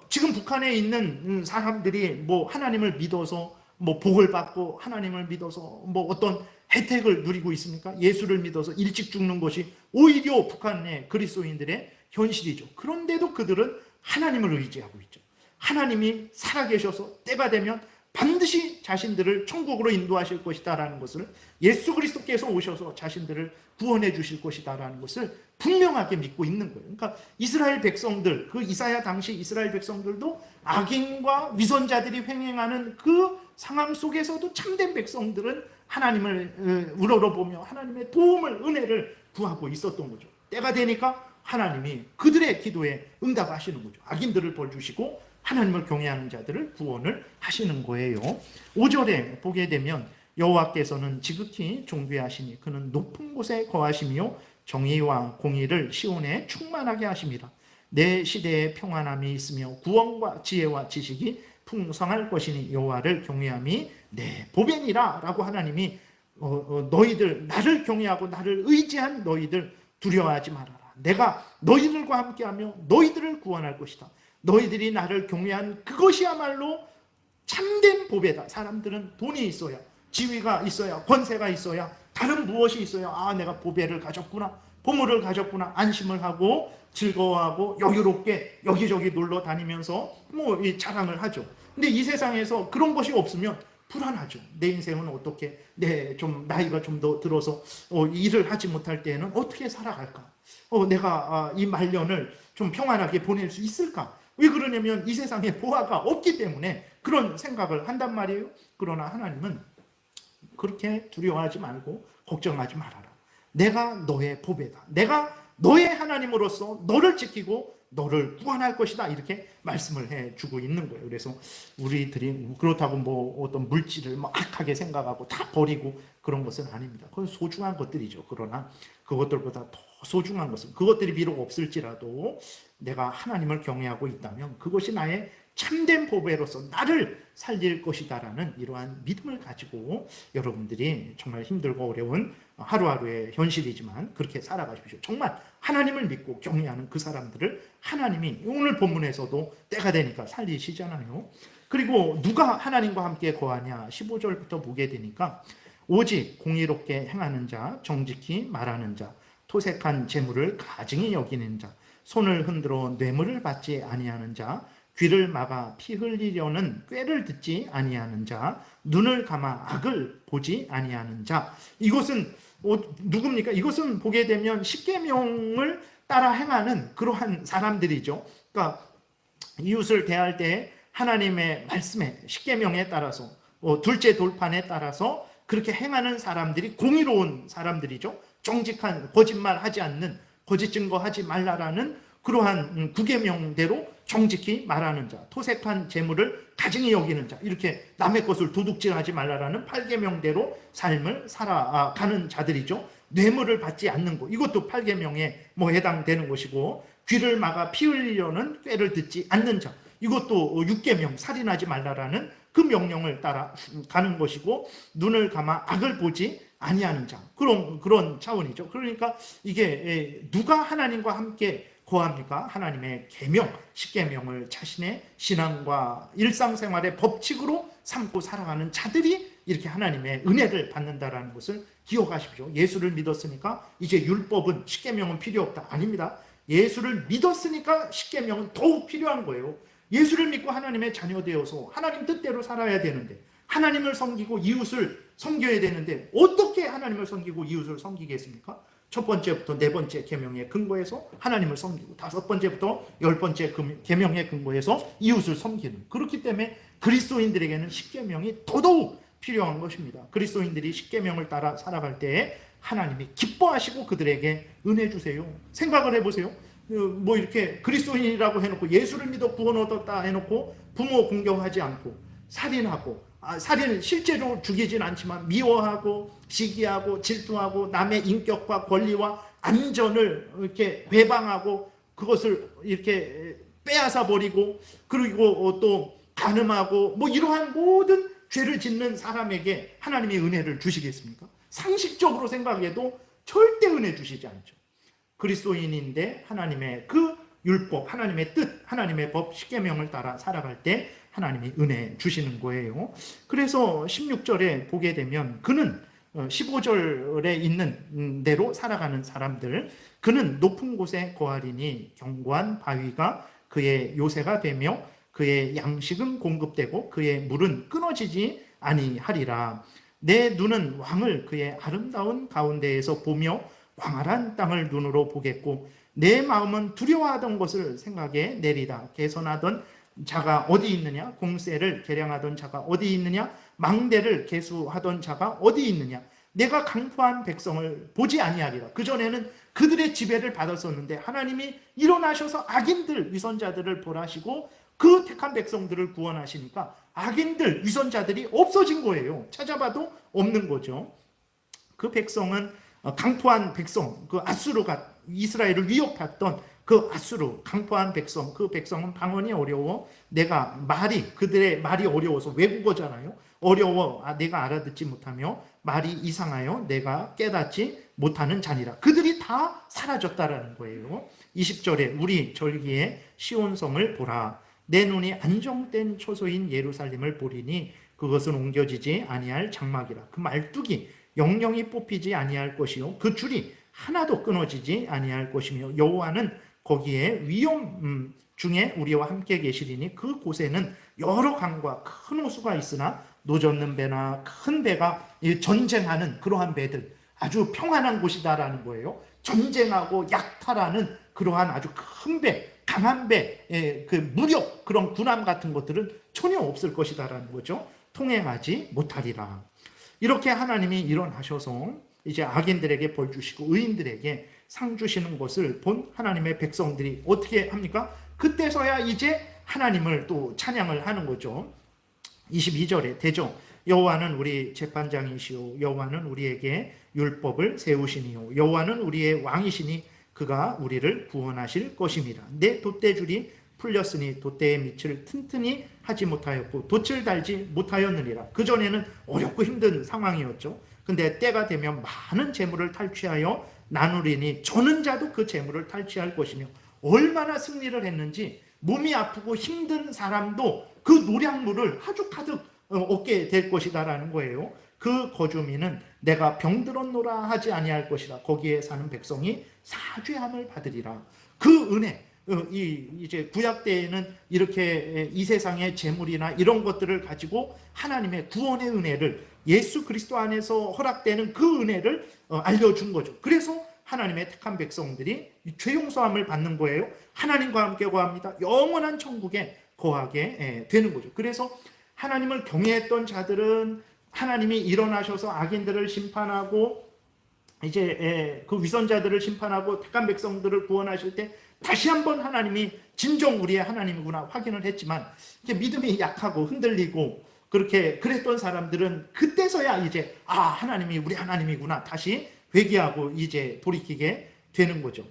지금 북한에 있는 사람들이 뭐 하나님을 믿어서 뭐 복을 받고 하나님을 믿어서 뭐 어떤 혜택을 누리고 있습니까? 예수를 믿어서 일찍 죽는 것이 오히려 북한의 그리스도인들의 현실이죠. 그런데도 그들은 하나님을 의지하고 있죠. 하나님이 살아계셔서 때가 되면 반드시 자신들을 천국으로 인도하실 것이다라는 것을, 예수 그리스도께서 오셔서 자신들을 구원해 주실 것이다라는 것을 분명하게 믿고 있는 거예요. 그러니까 이스라엘 백성들, 그 이사야 당시 이스라엘 백성들도 악인과 위선자들이 횡행하는 그 상황 속에서도 참된 백성들은 하나님을 우러러보며 하나님의 도움을, 은혜를 구하고 있었던 거죠. 때가 되니까 하나님이 그들의 기도에 응답하시는 거죠. 악인들을 벌주시고 하나님을 경외하는 자들을 구원을 하시는 거예요. 5절에 보게 되면 여호와께서는 지극히 존귀하시니 그는 높은 곳에 거하시며 정의와 공의를 시온에 충만하게 하십니다. 내 시대에 평안함이 있으며 구원과 지혜와 지식이 풍성할 것이니 여호와를 경외함이 내 보배니라 라고 하나님이 너희들 나를 경외하고 나를 의지한 너희들 두려워하지 말아라. 내가 너희들과 함께하며 너희들을 구원할 것이다. 너희들이 나를 경외한 그것이야말로 참된 보배다. 사람들은 돈이 있어야, 지위가 있어야, 권세가 있어야, 다른 무엇이 있어야 아 내가 보배를 가졌구나, 보물을 가졌구나 안심을 하고 즐거워하고 여유롭게 여기저기 놀러 다니면서 뭐 자랑을 하죠. 근데 이 세상에서 그런 것이 없으면 불안하죠. 내 인생은 어떻게, 좀 나이가 좀 더 들어서 일을 하지 못할 때에는 어떻게 살아갈까? 내가 이 말년을 좀 평안하게 보낼 수 있을까? 왜 그러냐면 이 세상에 보화가 없기 때문에 그런 생각을 한단 말이에요. 그러나 하나님은 그렇게 두려워하지 말고 걱정하지 말아라. 내가 너의 보배다. 내가 너의 하나님으로서 너를 지키고 너를 구원할 것이다. 이렇게 말씀을 해주고 있는 거예요. 그래서 우리들이 그렇다고 뭐 어떤 물질을 뭐 악하게 생각하고 다 버리고 그런 것은 아닙니다. 그건 소중한 것들이죠. 그러나 그것들보다 더 소중한 것은, 그것들이 비록 없을지라도 내가 하나님을 경외하고 있다면 그것이 나의 참된 보배로서 나를 살릴 것이다라는 이러한 믿음을 가지고 여러분들이 정말 힘들고 어려운 하루하루의 현실이지만 그렇게 살아가십시오. 정말 하나님을 믿고 경외하는 그 사람들을 하나님이 오늘 본문에서도 때가 되니까 살리시잖아요. 그리고 누가 하나님과 함께 거하냐 15절부터 보게 되니까 오직 공의롭게 행하는 자, 정직히 말하는 자, 토색한 재물을 가증히 여기는 자, 손을 흔들어 뇌물을 받지 아니하는 자, 귀를 막아 피 흘리려는 꾀를 듣지 아니하는 자, 눈을 감아 악을 보지 아니하는 자. 이것은 누굽니까? 이것은 보게 되면 십계명을 따라 행하는 그러한 사람들이죠. 그러니까 이웃을 대할 때 하나님의 말씀에, 십계명에 따라서, 둘째 돌판에 따라서 그렇게 행하는 사람들이 공의로운 사람들이죠. 정직한, 거짓말하지 않는, 거짓 증거하지 말라라는 그러한 구계명대로 정직히 말하는 자, 토색한 재물을 가증히 여기는 자, 이렇게 남의 것을 도둑질하지 말라라는 8계명대로 삶을 살아가는 자들이죠. 뇌물을 받지 않는 것, 이것도 8계명에 뭐 해당되는 것이고, 귀를 막아 피 흘리려는 꾀를 듣지 않는 자, 이것도 6계명 살인하지 말라라는 그 명령을 따라 가는 것이고, 눈을 감아 악을 보지 아니하는 자, 그런 차원이죠. 그러니까 이게 누가 하나님과 함께 거합니까? 하나님의 계명, 십계명을 자신의 신앙과 일상생활의 법칙으로 삼고 살아가는 자들이 이렇게 하나님의 은혜를 받는다라는 것을 기억하십시오. 예수를 믿었으니까 이제 율법은, 십계명은 필요 없다. 아닙니다. 예수를 믿었으니까 십계명은 더욱 필요한 거예요. 예수를 믿고 하나님의 자녀 되어서 하나님 뜻대로 살아야 되는데, 하나님을 섬기고 이웃을 섬겨야 되는데 어떻게 하나님을 섬기고 이웃을 섬기겠습니까? 첫 번째부터 네 번째 계명에 근거해서 하나님을 섬기고, 다섯 번째부터 열 번째 계명에 근거해서 이웃을 섬기는, 그렇기 때문에 그리스도인들에게는 십계명이 더더욱 필요한 것입니다. 그리스도인들이 십계명을 따라 살아갈 때에 하나님이 기뻐하시고 그들에게 은혜 주세요. 생각을 해보세요. 뭐 이렇게 그리스도인이라고 해놓고 예수를 믿어 구원 얻었다 해놓고 부모 공경하지 않고 살인하고, 살인은 실제로 죽이진 않지만 미워하고 시기하고 질투하고 남의 인격과 권리와 안전을 이렇게 배방하고 그것을 이렇게 빼앗아 버리고, 그리고 또 간음하고 뭐 이러한 모든 죄를 짓는 사람에게 하나님이 은혜를 주시겠습니까? 상식적으로 생각해도 절대 은혜 주시지 않죠. 그리스도인인데 하나님의 그 율법, 하나님의 뜻, 하나님의 법, 십계명을 따라 살아갈 때 하나님이 은혜 주시는 거예요. 그래서 16절에 보게 되면 그는 15절에 있는 대로 살아가는 사람들, 그는 높은 곳에 거하리니 견고한 바위가 그의 요새가 되며 그의 양식은 공급되고 그의 물은 끊어지지 아니하리라. 내 눈은 왕을 그의 아름다운 가운데에서 보며 광활한 땅을 눈으로 보겠고 내 마음은 두려워하던 것을 생각에 내리다. 개선하던 자가 어디 있느냐? 공세를 계량하던 자가 어디 있느냐? 망대를 계수하던 자가 어디 있느냐? 내가 강포한 백성을 보지 아니하리라. 그전에는 그들의 지배를 받았었는데 하나님이 일어나셔서 악인들, 위선자들을 벌하시고 그 택한 백성들을 구원하시니까 악인들, 위선자들이 없어진 거예요. 찾아봐도 없는 거죠. 그 백성은 강포한 백성, 그 아수르가 이스라엘을 위협했던 그 아수르 강포한 백성, 그 백성은 방언이 어려워 내가 그들의 말이 어려워서 외국어잖아요. 어려워 내가 알아듣지 못하며 말이 이상하여 내가 깨닫지 못하는 자니라. 그들이 다 사라졌다라는 거예요. 20절에 우리 절기에 시온성을 보라. 내 눈이 안정된 초소인 예루살렘을 보리니 그것은 옮겨지지 아니할 장막이라. 그 말뚝이 영영이 뽑히지 아니할 것이요 그 줄이 하나도 끊어지지 아니할 것이며 여호와는 거기에 위험 중에 우리와 함께 계시리니 그 곳에는 여러 강과 큰 호수가 있으나 노젓는 배나 큰 배가 전쟁하는 그러한 배들, 아주 평안한 곳이다라는 거예요. 전쟁하고 약탈하는 그러한 아주 큰 배, 강한 배, 그 무력, 그런 군함 같은 것들은 전혀 없을 것이다라는 거죠. 통행하지 못하리라. 이렇게 하나님이 일어나셔서 이제 악인들에게 벌 주시고 의인들에게 상 주시는 것을 본 하나님의 백성들이 어떻게 합니까? 그때서야 이제 하나님을 또 찬양을 하는 거죠. 22절에 되죠. 여호와는 우리 재판장이시오. 여호와는 우리에게 율법을 세우시니요. 여호와는 우리의 왕이시니 그가 우리를 구원하실 것입니다. 내 돛대줄이 풀렸으니 돛대의 밑을 튼튼히 하지 못하였고 돛을 달지 못하였느니라. 그전에는 어렵고 힘든 상황이었죠. 근데 때가 되면 많은 재물을 탈취하여 나누리니 저는 자도 그 재물을 탈취할 것이며 얼마나 승리를 했는지 몸이 아프고 힘든 사람도 그 노량물을 아주 가득 얻게 될 것이다라는 거예요. 그 거주민은 내가 병들었노라 하지 아니할 것이라. 거기에 사는 백성이 사죄함을 받으리라. 그 은혜, 이제 구약 때에는 이렇게 이 세상의 재물이나 이런 것들을 가지고 하나님의 구원의 은혜를 예수 그리스도 안에서 허락되는 그 은혜를 알려준 거죠. 그래서 하나님의 택한 백성들이 죄 용서함을 받는 거예요. 하나님과 함께 거합니다. 영원한 천국에 거하게 되는 거죠. 그래서 하나님을 경외했던 자들은 하나님이 일어나셔서 악인들을 심판하고 이제 그 위선자들을 심판하고 택한 백성들을 구원하실 때 다시 한번 하나님이 진정 우리의 하나님이구나 확인을 했지만 이게 믿음이 약하고 흔들리고 그렇게 그랬던 사람들은 그때서야 이제 하나님이 우리 하나님이구나 다시 회개하고 이제 돌이키게 되는 거죠.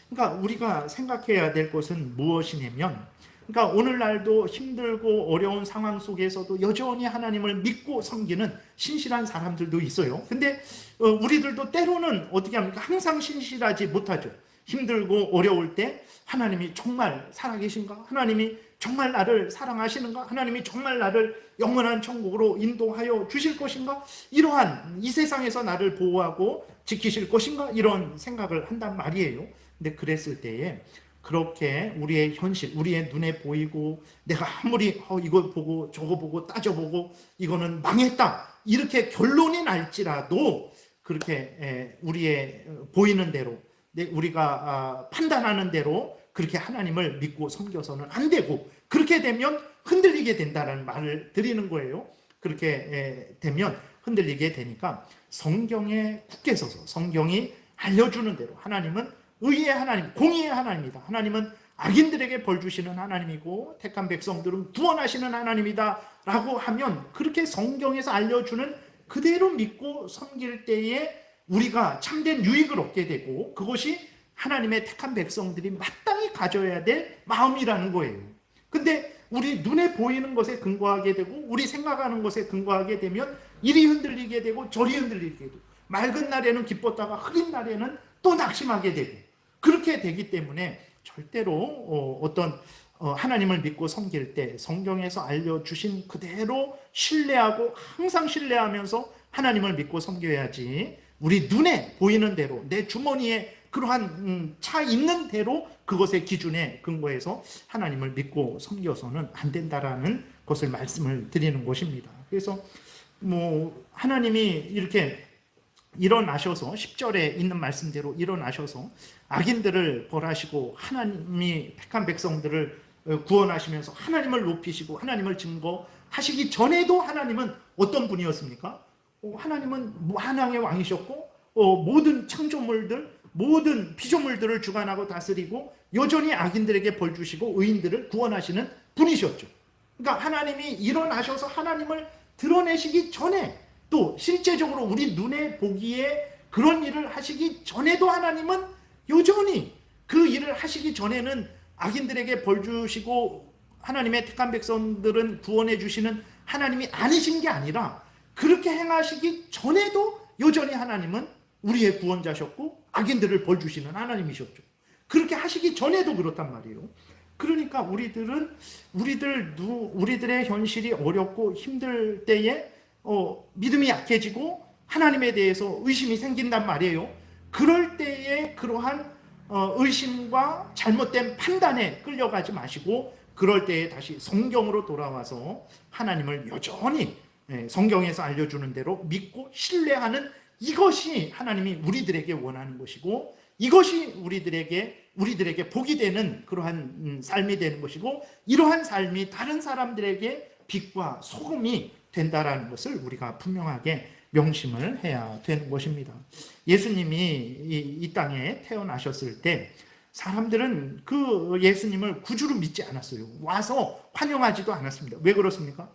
그러니까 우리가 생각해야 될 것은 무엇이냐면, 그러니까 오늘날도 힘들고 어려운 상황 속에서도 여전히 하나님을 믿고 섬기는 신실한 사람들도 있어요. 근데 우리들도 때로는 어떻게 합니까? 항상 신실하지 못하죠. 힘들고 어려울 때 하나님이 정말 살아계신가? 하나님이 정말 나를 사랑하시는가? 하나님이 정말 나를 영원한 천국으로 인도하여 주실 것인가? 이러한 이 세상에서 나를 보호하고 지키실 것인가? 이런 생각을 한단 말이에요. 근데 그랬을 때에 그렇게 우리의 현실, 우리의 눈에 보이고 내가 아무리 이거 보고 저거 보고 따져보고 이거는 망했다 이렇게 결론이 날지라도 그렇게 우리의 보이는 대로 우리가 판단하는 대로 그렇게 하나님을 믿고 섬겨서는 안 되고, 그렇게 되면 흔들리게 된다는 말을 드리는 거예요. 그렇게 되면 흔들리게 되니까 성경에 굳게 서서 성경이 알려주는 대로, 하나님은 의의 하나님, 공의의 하나님이다. 하나님은 악인들에게 벌 주시는 하나님이고 택한 백성들은 구원하시는 하나님이다 라고 하면 그렇게 성경에서 알려주는 그대로 믿고 섬길 때에 우리가 참된 유익을 얻게 되고, 그것이 하나님의 택한 백성들이 마땅히 가져야 될 마음이라는 거예요. 근데 우리 눈에 보이는 것에 근거하게 되고 우리 생각하는 것에 근거하게 되면 이리 흔들리게 되고 저리 흔들리게 되고, 맑은 날에는 기뻤다가 흐린 날에는 또 낙심하게 되고, 그렇게 되기 때문에 절대로 하나님을 믿고 섬길 때 성경에서 알려주신 그대로 신뢰하고 항상 신뢰하면서 하나님을 믿고 섬겨야지, 우리 눈에 보이는 대로 내 주머니에 그러한 차 있는 대로 그것의 기준에 근거해서 하나님을 믿고 섬겨서는 안 된다라는 것을 말씀을 드리는 것입니다. 그래서 하나님이 이렇게 일어나셔서 10절에 있는 말씀대로 일어나셔서 악인들을 벌하시고 하나님이 택한 백성들을 구원하시면서 하나님을 높이시고 하나님을 증거하시기 전에도 하나님은 어떤 분이었습니까? 하나님은 무한왕의 왕이셨고 모든 창조물들, 모든 피조물들을 주관하고 다스리고 여전히 악인들에게 벌 주시고 의인들을 구원하시는 분이셨죠. 그러니까 하나님이 일어나셔서 하나님을 드러내시기 전에 또 실제적으로 우리 눈에 보기에 그런 일을 하시기 전에도 하나님은 여전히 그 일을 하시기 전에는 악인들에게 벌 주시고 하나님의 택한 백성들은 구원해 주시는 하나님이 아니신 게 아니라 그렇게 행하시기 전에도 여전히 하나님은 우리의 구원자셨고 악인들을 벌 주시는 하나님이셨죠. 그렇게 하시기 전에도 그렇단 말이에요. 그러니까 우리들의 현실이 어렵고 힘들 때에 믿음이 약해지고 하나님에 대해서 의심이 생긴단 말이에요. 그럴 때에 그러한 의심과 잘못된 판단에 끌려가지 마시고 그럴 때에 다시 성경으로 돌아와서 하나님을 여전히 성경에서 알려주는 대로 믿고 신뢰하는 이것이 하나님이 우리들에게 원하는 것이고 이것이 우리들에게 복이 되는 그러한 삶이 되는 것이고 이러한 삶이 다른 사람들에게 빛과 소금이 된다라는 것을 우리가 분명하게 명심을 해야 되는 것입니다. 예수님이 이 땅에 태어나셨을 때 사람들은 그 예수님을 구주로 믿지 않았어요. 와서 환영하지도 않았습니다. 왜 그렇습니까?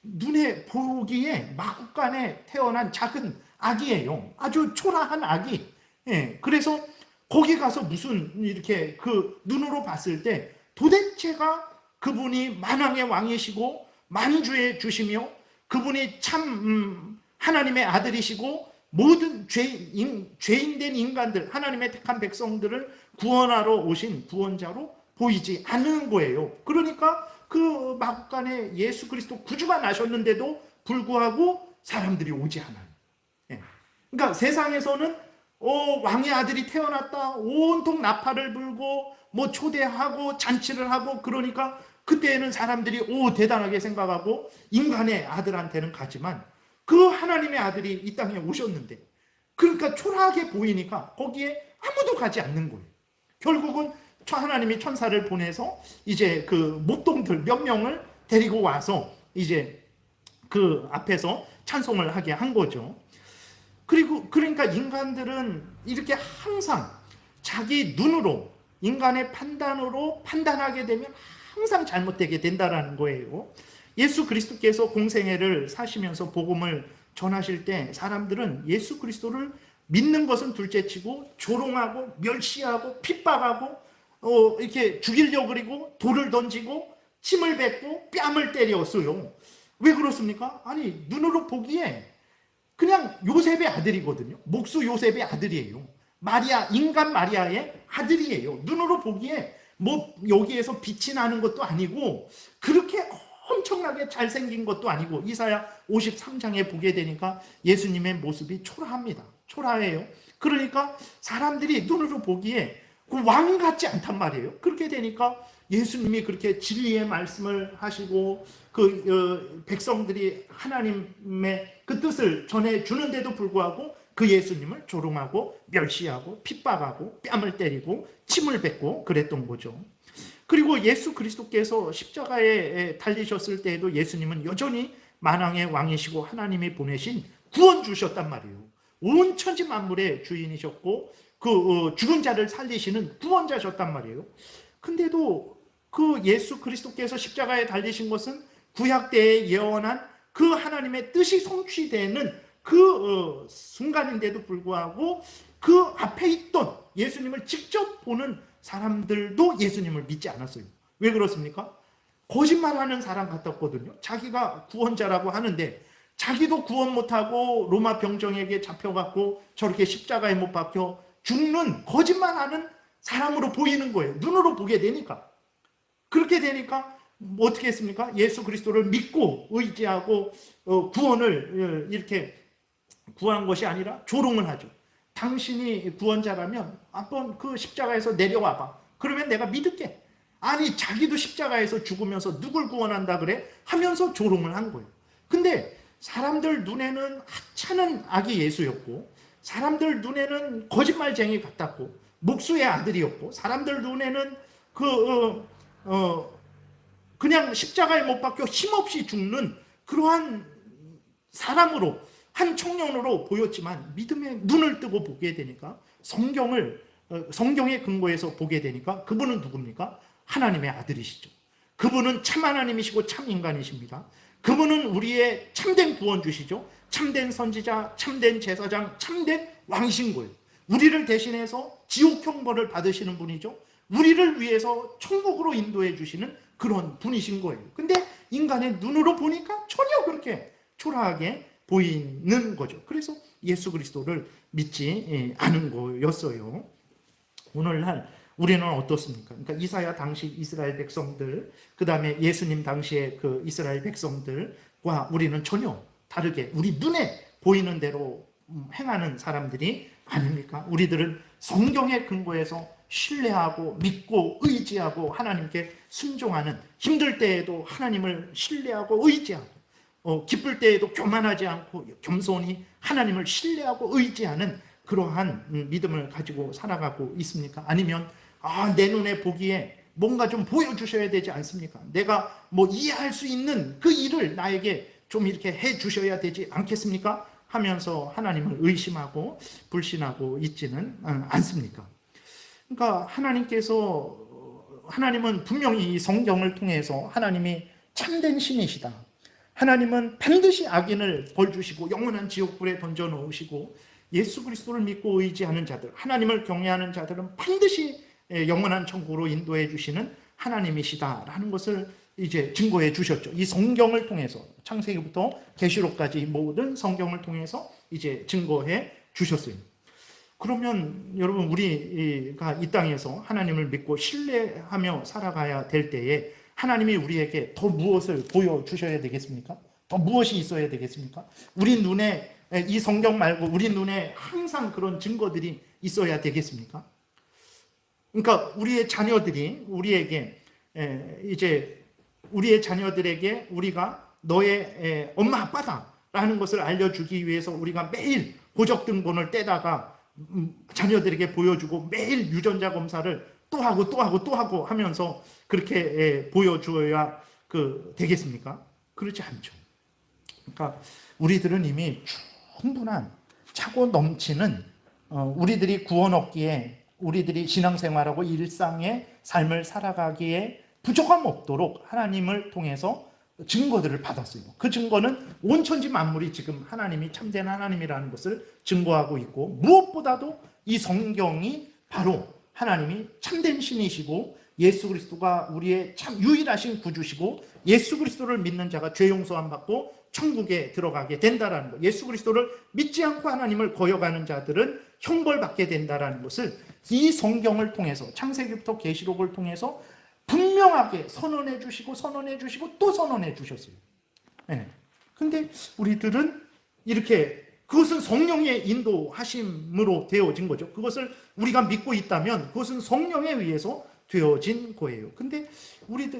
눈에 보기에 마구간에 태어난 작은 아기예요. 아주 초라한 아기. 그래서 거기 가서 무슨 이렇게 그 눈으로 봤을 때 도대체가 그분이 만왕의 왕이시고 만주의 주시며 그분이 참 하나님의 아들이시고 모든 죄인된 인간들, 하나님의 택한 백성들을 구원하러 오신 구원자로 보이지 않는 거예요. 그러니까 그 마구간에 예수 그리스도 구주가 나셨는데도 불구하고 사람들이 오지 않아요. 그러니까 세상에서는 왕의 아들이 태어났다, 온통 나팔을 불고 뭐 초대하고 잔치를 하고 그러니까 그때에는 사람들이 대단하게 생각하고 인간의 아들한테는 가지만 그 하나님의 아들이 이 땅에 오셨는데 그러니까 초라하게 보이니까 거기에 아무도 가지 않는 거예요. 결국은 하나님이 천사를 보내서 이제 그 목동들 몇 명을 데리고 와서 이제 그 앞에서 찬송을 하게 한 거죠. 그러니까 인간들은 이렇게 항상 자기 눈으로 인간의 판단으로 판단하게 되면 항상 잘못되게 된다라는 거예요. 예수 그리스도께서 공생애를 사시면서 복음을 전하실 때 사람들은 예수 그리스도를 믿는 것은 둘째치고 조롱하고 멸시하고 핍박하고 이렇게 죽이려고 그리고 돌을 던지고 침을 뱉고 뺨을 때렸어요. 왜 그렇습니까? 아니 눈으로 보기에 그냥 요셉의 아들이거든요. 목수 요셉의 아들이에요. 마리아, 인간 마리아의 아들이에요. 눈으로 보기에 뭐 여기에서 빛이 나는 것도 아니고 그렇게 엄청나게 잘생긴 것도 아니고 이사야 53장에 보게 되니까 예수님의 모습이 초라합니다. 초라해요. 그러니까 사람들이 눈으로 보기에 그 왕 같지 않단 말이에요. 그렇게 되니까 예수님이 그렇게 진리의 말씀을 하시고 그 백성들이 하나님의 그 뜻을 전해주는데도 불구하고 그 예수님을 조롱하고 멸시하고 핍박하고 뺨을 때리고 침을 뱉고 그랬던 거죠. 그리고 예수 그리스도께서 십자가에 달리셨을 때에도 예수님은 여전히 만왕의 왕이시고 하나님이 보내신 구원주셨단 말이에요. 온 천지 만물의 주인이셨고 그 죽은 자를 살리시는 구원자셨단 말이에요. 근데도 그 예수 그리스도께서 십자가에 달리신 것은 구약 때에 예언한 그 하나님의 뜻이 성취되는 그 순간인데도 불구하고 그 앞에 있던 예수님을 직접 보는 사람들도 예수님을 믿지 않았어요. 왜 그렇습니까? 거짓말하는 사람 같았거든요. 자기가 구원자라고 하는데 자기도 구원 못하고 로마 병정에게 잡혀갖고 저렇게 십자가에 못 박혀 죽는 거짓말하는 사람으로 보이는 거예요. 눈으로 보게 되니까. 그렇게 되니까 어떻게 했습니까? 예수 그리스도를 믿고 의지하고 구원을 이렇게 구한 것이 아니라 조롱을 하죠. 당신이 구원자라면 한번 그 십자가에서 내려와봐. 그러면 내가 믿을게. 아니 자기도 십자가에서 죽으면서 누굴 구원한다 그래? 하면서 조롱을 한 거예요. 근데 사람들 눈에는 하찮은 아기 예수였고 사람들 눈에는 거짓말쟁이 같았고 목수의 아들이었고 사람들 눈에는 그냥 십자가에 못 박혀 힘없이 죽는 그러한 사람으로 한 청년으로 보였지만 믿음의 눈을 뜨고 보게 되니까 성경의 근거에서 보게 되니까 그분은 누굽니까? 하나님의 아들이시죠. 그분은 참 하나님이시고 참 인간이십니다. 그분은 우리의 참된 구원주시죠. 참된 선지자, 참된 제사장, 참된 왕이신 거예요. 우리를 대신해서 지옥 형벌을 받으시는 분이죠. 우리를 위해서 천국으로 인도해 주시는 그런 분이신 거예요. 근데 인간의 눈으로 보니까 전혀 그렇게 초라하게 보이는 거죠. 그래서 예수 그리스도를 믿지 않은 거였어요. 오늘날 우리는 어떻습니까? 그러니까 이사야 당시 이스라엘 백성들, 그 다음에 예수님 당시의 그 이스라엘 백성들과 우리는 전혀 다르게 우리 눈에 보이는 대로 행하는 사람들이 아닙니까? 우리들은 성경의 근거에서 신뢰하고 믿고 의지하고 하나님께 순종하는, 힘들 때에도 하나님을 신뢰하고 의지하고 기쁠 때에도 교만하지 않고 겸손히 하나님을 신뢰하고 의지하는 그러한 믿음을 가지고 살아가고 있습니까? 아니면 내 눈에 보기에 뭔가 좀 보여주셔야 되지 않습니까? 내가 뭐 이해할 수 있는 그 일을 나에게 좀 이렇게 해 주셔야 되지 않겠습니까? 하면서 하나님을 의심하고 불신하고 있지는 않습니까? 그러니까 하나님은 분명히 이 성경을 통해서 하나님이 참된 신이시다. 하나님은 반드시 악인을 벌주시고 영원한 지옥불에 던져 놓으시고 예수 그리스도를 믿고 의지하는 자들, 하나님을 경외하는 자들은 반드시 영원한 천국으로 인도해 주시는 하나님이시다라는 것을 이제 증거해 주셨죠. 이 성경을 통해서 창세기부터 계시록까지 모든 성경을 통해서 이제 증거해 주셨어요. 그러면 여러분, 우리가 이 땅에서 하나님을 믿고 신뢰하며 살아가야 될 때에 하나님이 우리에게 더 무엇을 보여주셔야 되겠습니까? 더 무엇이 있어야 되겠습니까? 우리 눈에, 이 성경 말고 우리 눈에 항상 그런 증거들이 있어야 되겠습니까? 그러니까 우리의 자녀들이 우리의 자녀들에게 우리가 너의 엄마 아빠다라는 것을 알려주기 위해서 우리가 매일 고적등본을 떼다가 자녀들에게 보여주고 매일 유전자 검사를 또 하고 하면서 그렇게 보여주어야 되겠습니까? 그렇지 않죠. 그러니까 우리들은 이미 충분한 차고 넘치는 우리들이 구원 얻기에, 우리들이 신앙생활하고 일상의 삶을 살아가기에 부족함 없도록 하나님을 통해서 증거들을 받았어요. 그 증거는 온 천지 만물이 지금 하나님이 참된 하나님이라는 것을 증거하고 있고, 무엇보다도 이 성경이 바로 하나님이 참된 신이시고 예수 그리스도가 우리의 참 유일하신 구주시고 예수 그리스도를 믿는 자가 죄 용서함 받고 천국에 들어가게 된다라는 것, 예수 그리스도를 믿지 않고 하나님을 거역하는 자들은 형벌받게 된다라는 것을 이 성경을 통해서, 창세기부터 계시록을 통해서 분명하게 선언해 주시고 또 선언해 주셨어요. 근데 우리들은 이렇게, 그것은 성령의 인도하심으로 되어진 거죠. 그것을 우리가 믿고 있다면 그것은 성령에 의해서 되어진 거예요. 근데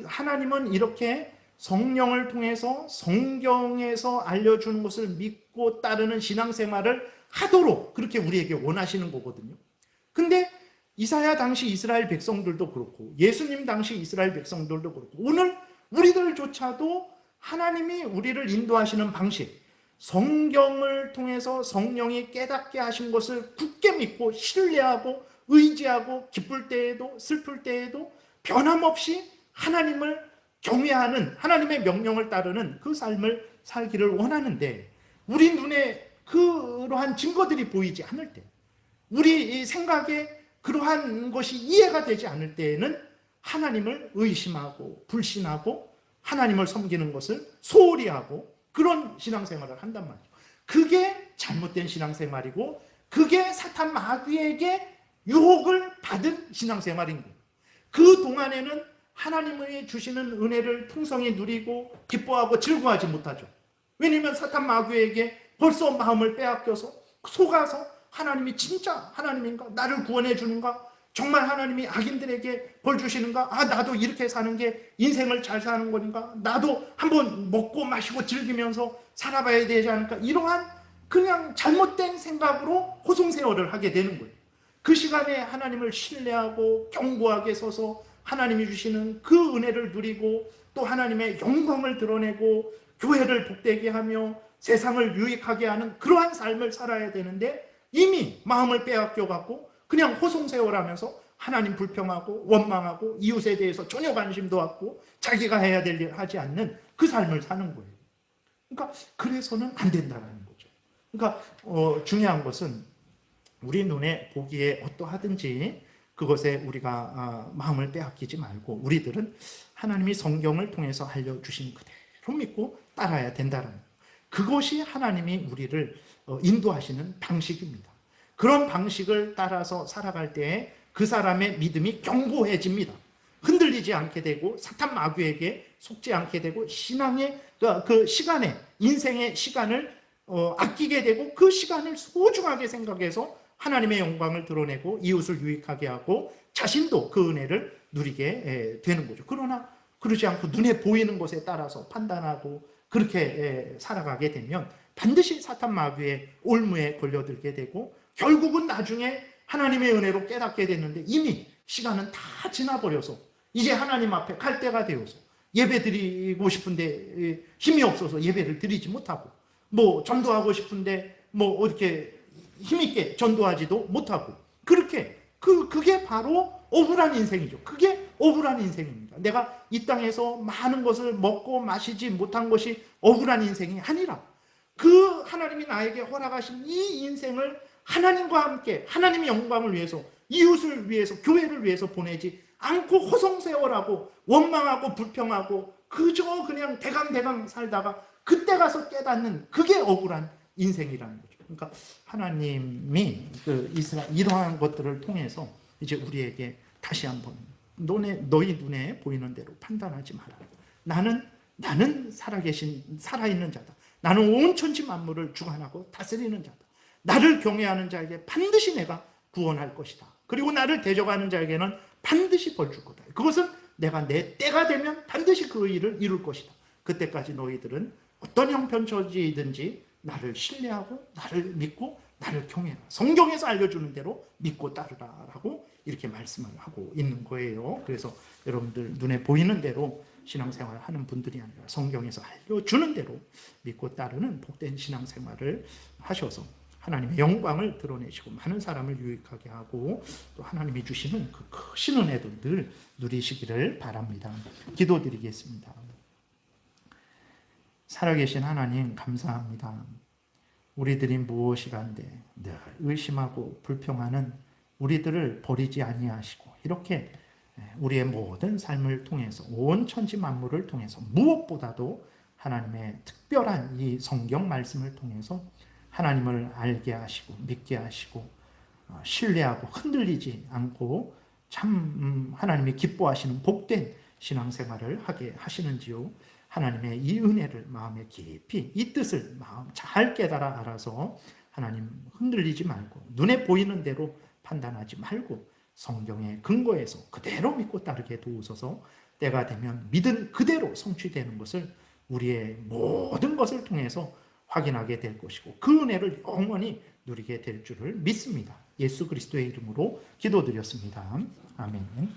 하나님은 이렇게 성령을 통해서 성경에서 알려주는 것을 믿고 따르는 신앙생활을 하도록 그렇게 우리에게 원하시는 거거든요. 근데 이사야 당시 이스라엘 백성들도 그렇고 예수님 당시 이스라엘 백성들도 그렇고 오늘 우리들조차도 하나님이 우리를 인도하시는 방식, 성경을 통해서 성령이 깨닫게 하신 것을 굳게 믿고 신뢰하고 의지하고 기쁠 때에도 슬플 때에도 변함없이 하나님을 경외하는, 하나님의 명령을 따르는 그 삶을 살기를 원하는데, 우리 눈에 그러한 증거들이 보이지 않을 때, 우리 생각에 그러한 것이 이해가 되지 않을 때에는 하나님을 의심하고 불신하고 하나님을 섬기는 것을 소홀히 하고 그런 신앙생활을 한단 말이죠. 그게 잘못된 신앙생활이고 그게 사탄 마귀에게 유혹을 받은 신앙생활인 거예요. 그 동안에는 하나님의 주시는 은혜를 풍성히 누리고 기뻐하고 즐거워하지 못하죠. 왜냐하면 사탄 마귀에게 벌써 마음을 빼앗겨서 속아서 하나님이 진짜 하나님인가? 나를 구원해 주는가? 정말 하나님이 악인들에게 벌 주시는가? 나도 이렇게 사는 게 인생을 잘 사는 거니까 나도 한번 먹고 마시고 즐기면서 살아봐야 되지 않을까? 이러한 그냥 잘못된 생각으로 호송세월을 하게 되는 거예요. 그 시간에 하나님을 신뢰하고 견고하게 서서 하나님이 주시는 그 은혜를 누리고 또 하나님의 영광을 드러내고 교회를 복되게 하며 세상을 유익하게 하는 그러한 삶을 살아야 되는데, 이미 마음을 빼앗겨 갖고 그냥 호송세월하면서 하나님 불평하고 원망하고 이웃에 대해서 전혀 관심도 없고 자기가 해야 될 일 하지 않는 그 삶을 사는 거예요. 그러니까 그래서는 안 된다는 거죠. 그러니까 중요한 것은 우리 눈에 보기에 어떠하든지 그것에 우리가 마음을 빼앗기지 말고 우리들은 하나님이 성경을 통해서 알려주신 그대로 믿고 따라야 된다는 거예요. 그것이 하나님이 우리를 인도하시는 방식입니다. 그런 방식을 따라서 살아갈 때에 그 사람의 믿음이 견고해집니다. 흔들리지 않게 되고 사탄 마귀에게 속지 않게 되고 신앙의 그 시간에 인생의 시간을 아끼게 되고 그 시간을 소중하게 생각해서 하나님의 영광을 드러내고 이웃을 유익하게 하고 자신도 그 은혜를 누리게 되는 거죠. 그러나 그러지 않고 눈에 보이는 것에 따라서 판단하고 그렇게 살아가게 되면 반드시 사탄 마귀의 올무에 걸려들게 되고 결국은 나중에 하나님의 은혜로 깨닫게 됐는데 이미 시간은 다 지나버려서 이제 하나님 앞에 갈 때가 되어서 예배 드리고 싶은데 힘이 없어서 예배를 드리지 못하고 뭐 전도하고 싶은데 뭐 이렇게 힘있게 전도하지도 못하고 그렇게 그게 바로 억울한 인생이죠. 그게 억울한 인생입니다. 내가 이 땅에서 많은 것을 먹고 마시지 못한 것이 억울한 인생이 아니라 그 하나님이 나에게 허락하신 이 인생을 하나님과 함께 하나님의 영광을 위해서 이웃을 위해서 교회를 위해서 보내지 않고 허송세월하고 원망하고 불평하고 그저 그냥 대강대강 살다가 그때 가서 깨닫는 그게 억울한 인생이라는 거죠. 그러니까 하나님이 이러한 것들을 통해서 이제 우리에게 다시 한번 너희 눈에 보이는 대로 판단하지 마라. 나는 살아있는 자다. 나는 온 천지 만물을 주관하고 다스리는 자다. 나를 경외하는 자에게 반드시 내가 구원할 것이다. 그리고 나를 대적하는 자에게는 반드시 벌 줄 거다. 그것은 내가 내 때가 되면 반드시 그 일을 이룰 것이다. 그때까지 너희들은 어떤 형편처지든지 나를 신뢰하고 나를 믿고 나를 경외하라. 성경에서 알려주는 대로 믿고 따르라라고 이렇게 말씀을 하고 있는 거예요. 그래서 여러분들 눈에 보이는 대로 신앙생활을 하는 분들이 아니라 성경에서 알려주는 대로 믿고 따르는 복된 신앙생활을 하셔서 하나님의 영광을 드러내시고 많은 사람을 유익하게 하고 또 하나님이 주시는 그 크신 은혜도 늘 누리시기를 바랍니다. 기도드리겠습니다. 살아계신 하나님 감사합니다. 우리들이 무엇이간데 늘 의심하고 불평하는 우리들을 버리지 아니하시고 이렇게 우리의 모든 삶을 통해서 온 천지 만물을 통해서 무엇보다도 하나님의 특별한 이 성경 말씀을 통해서 하나님을 알게 하시고 믿게 하시고 신뢰하고 흔들리지 않고 참 하나님이 기뻐하시는 복된 신앙생활을 하게 하시는지요. 하나님의 이 은혜를 마음에 깊이 이 뜻을 마음 잘 깨달아 알아서 하나님 흔들리지 말고 눈에 보이는 대로 판단하지 말고 성경의 근거에서 그대로 믿고 따르게 도우소서. 때가 되면 믿은 그대로 성취되는 것을 우리의 모든 것을 통해서 확인하게 될 것이고 그 은혜를 영원히 누리게 될 줄을 믿습니다. 예수 그리스도의 이름으로 기도드렸습니다. 아멘.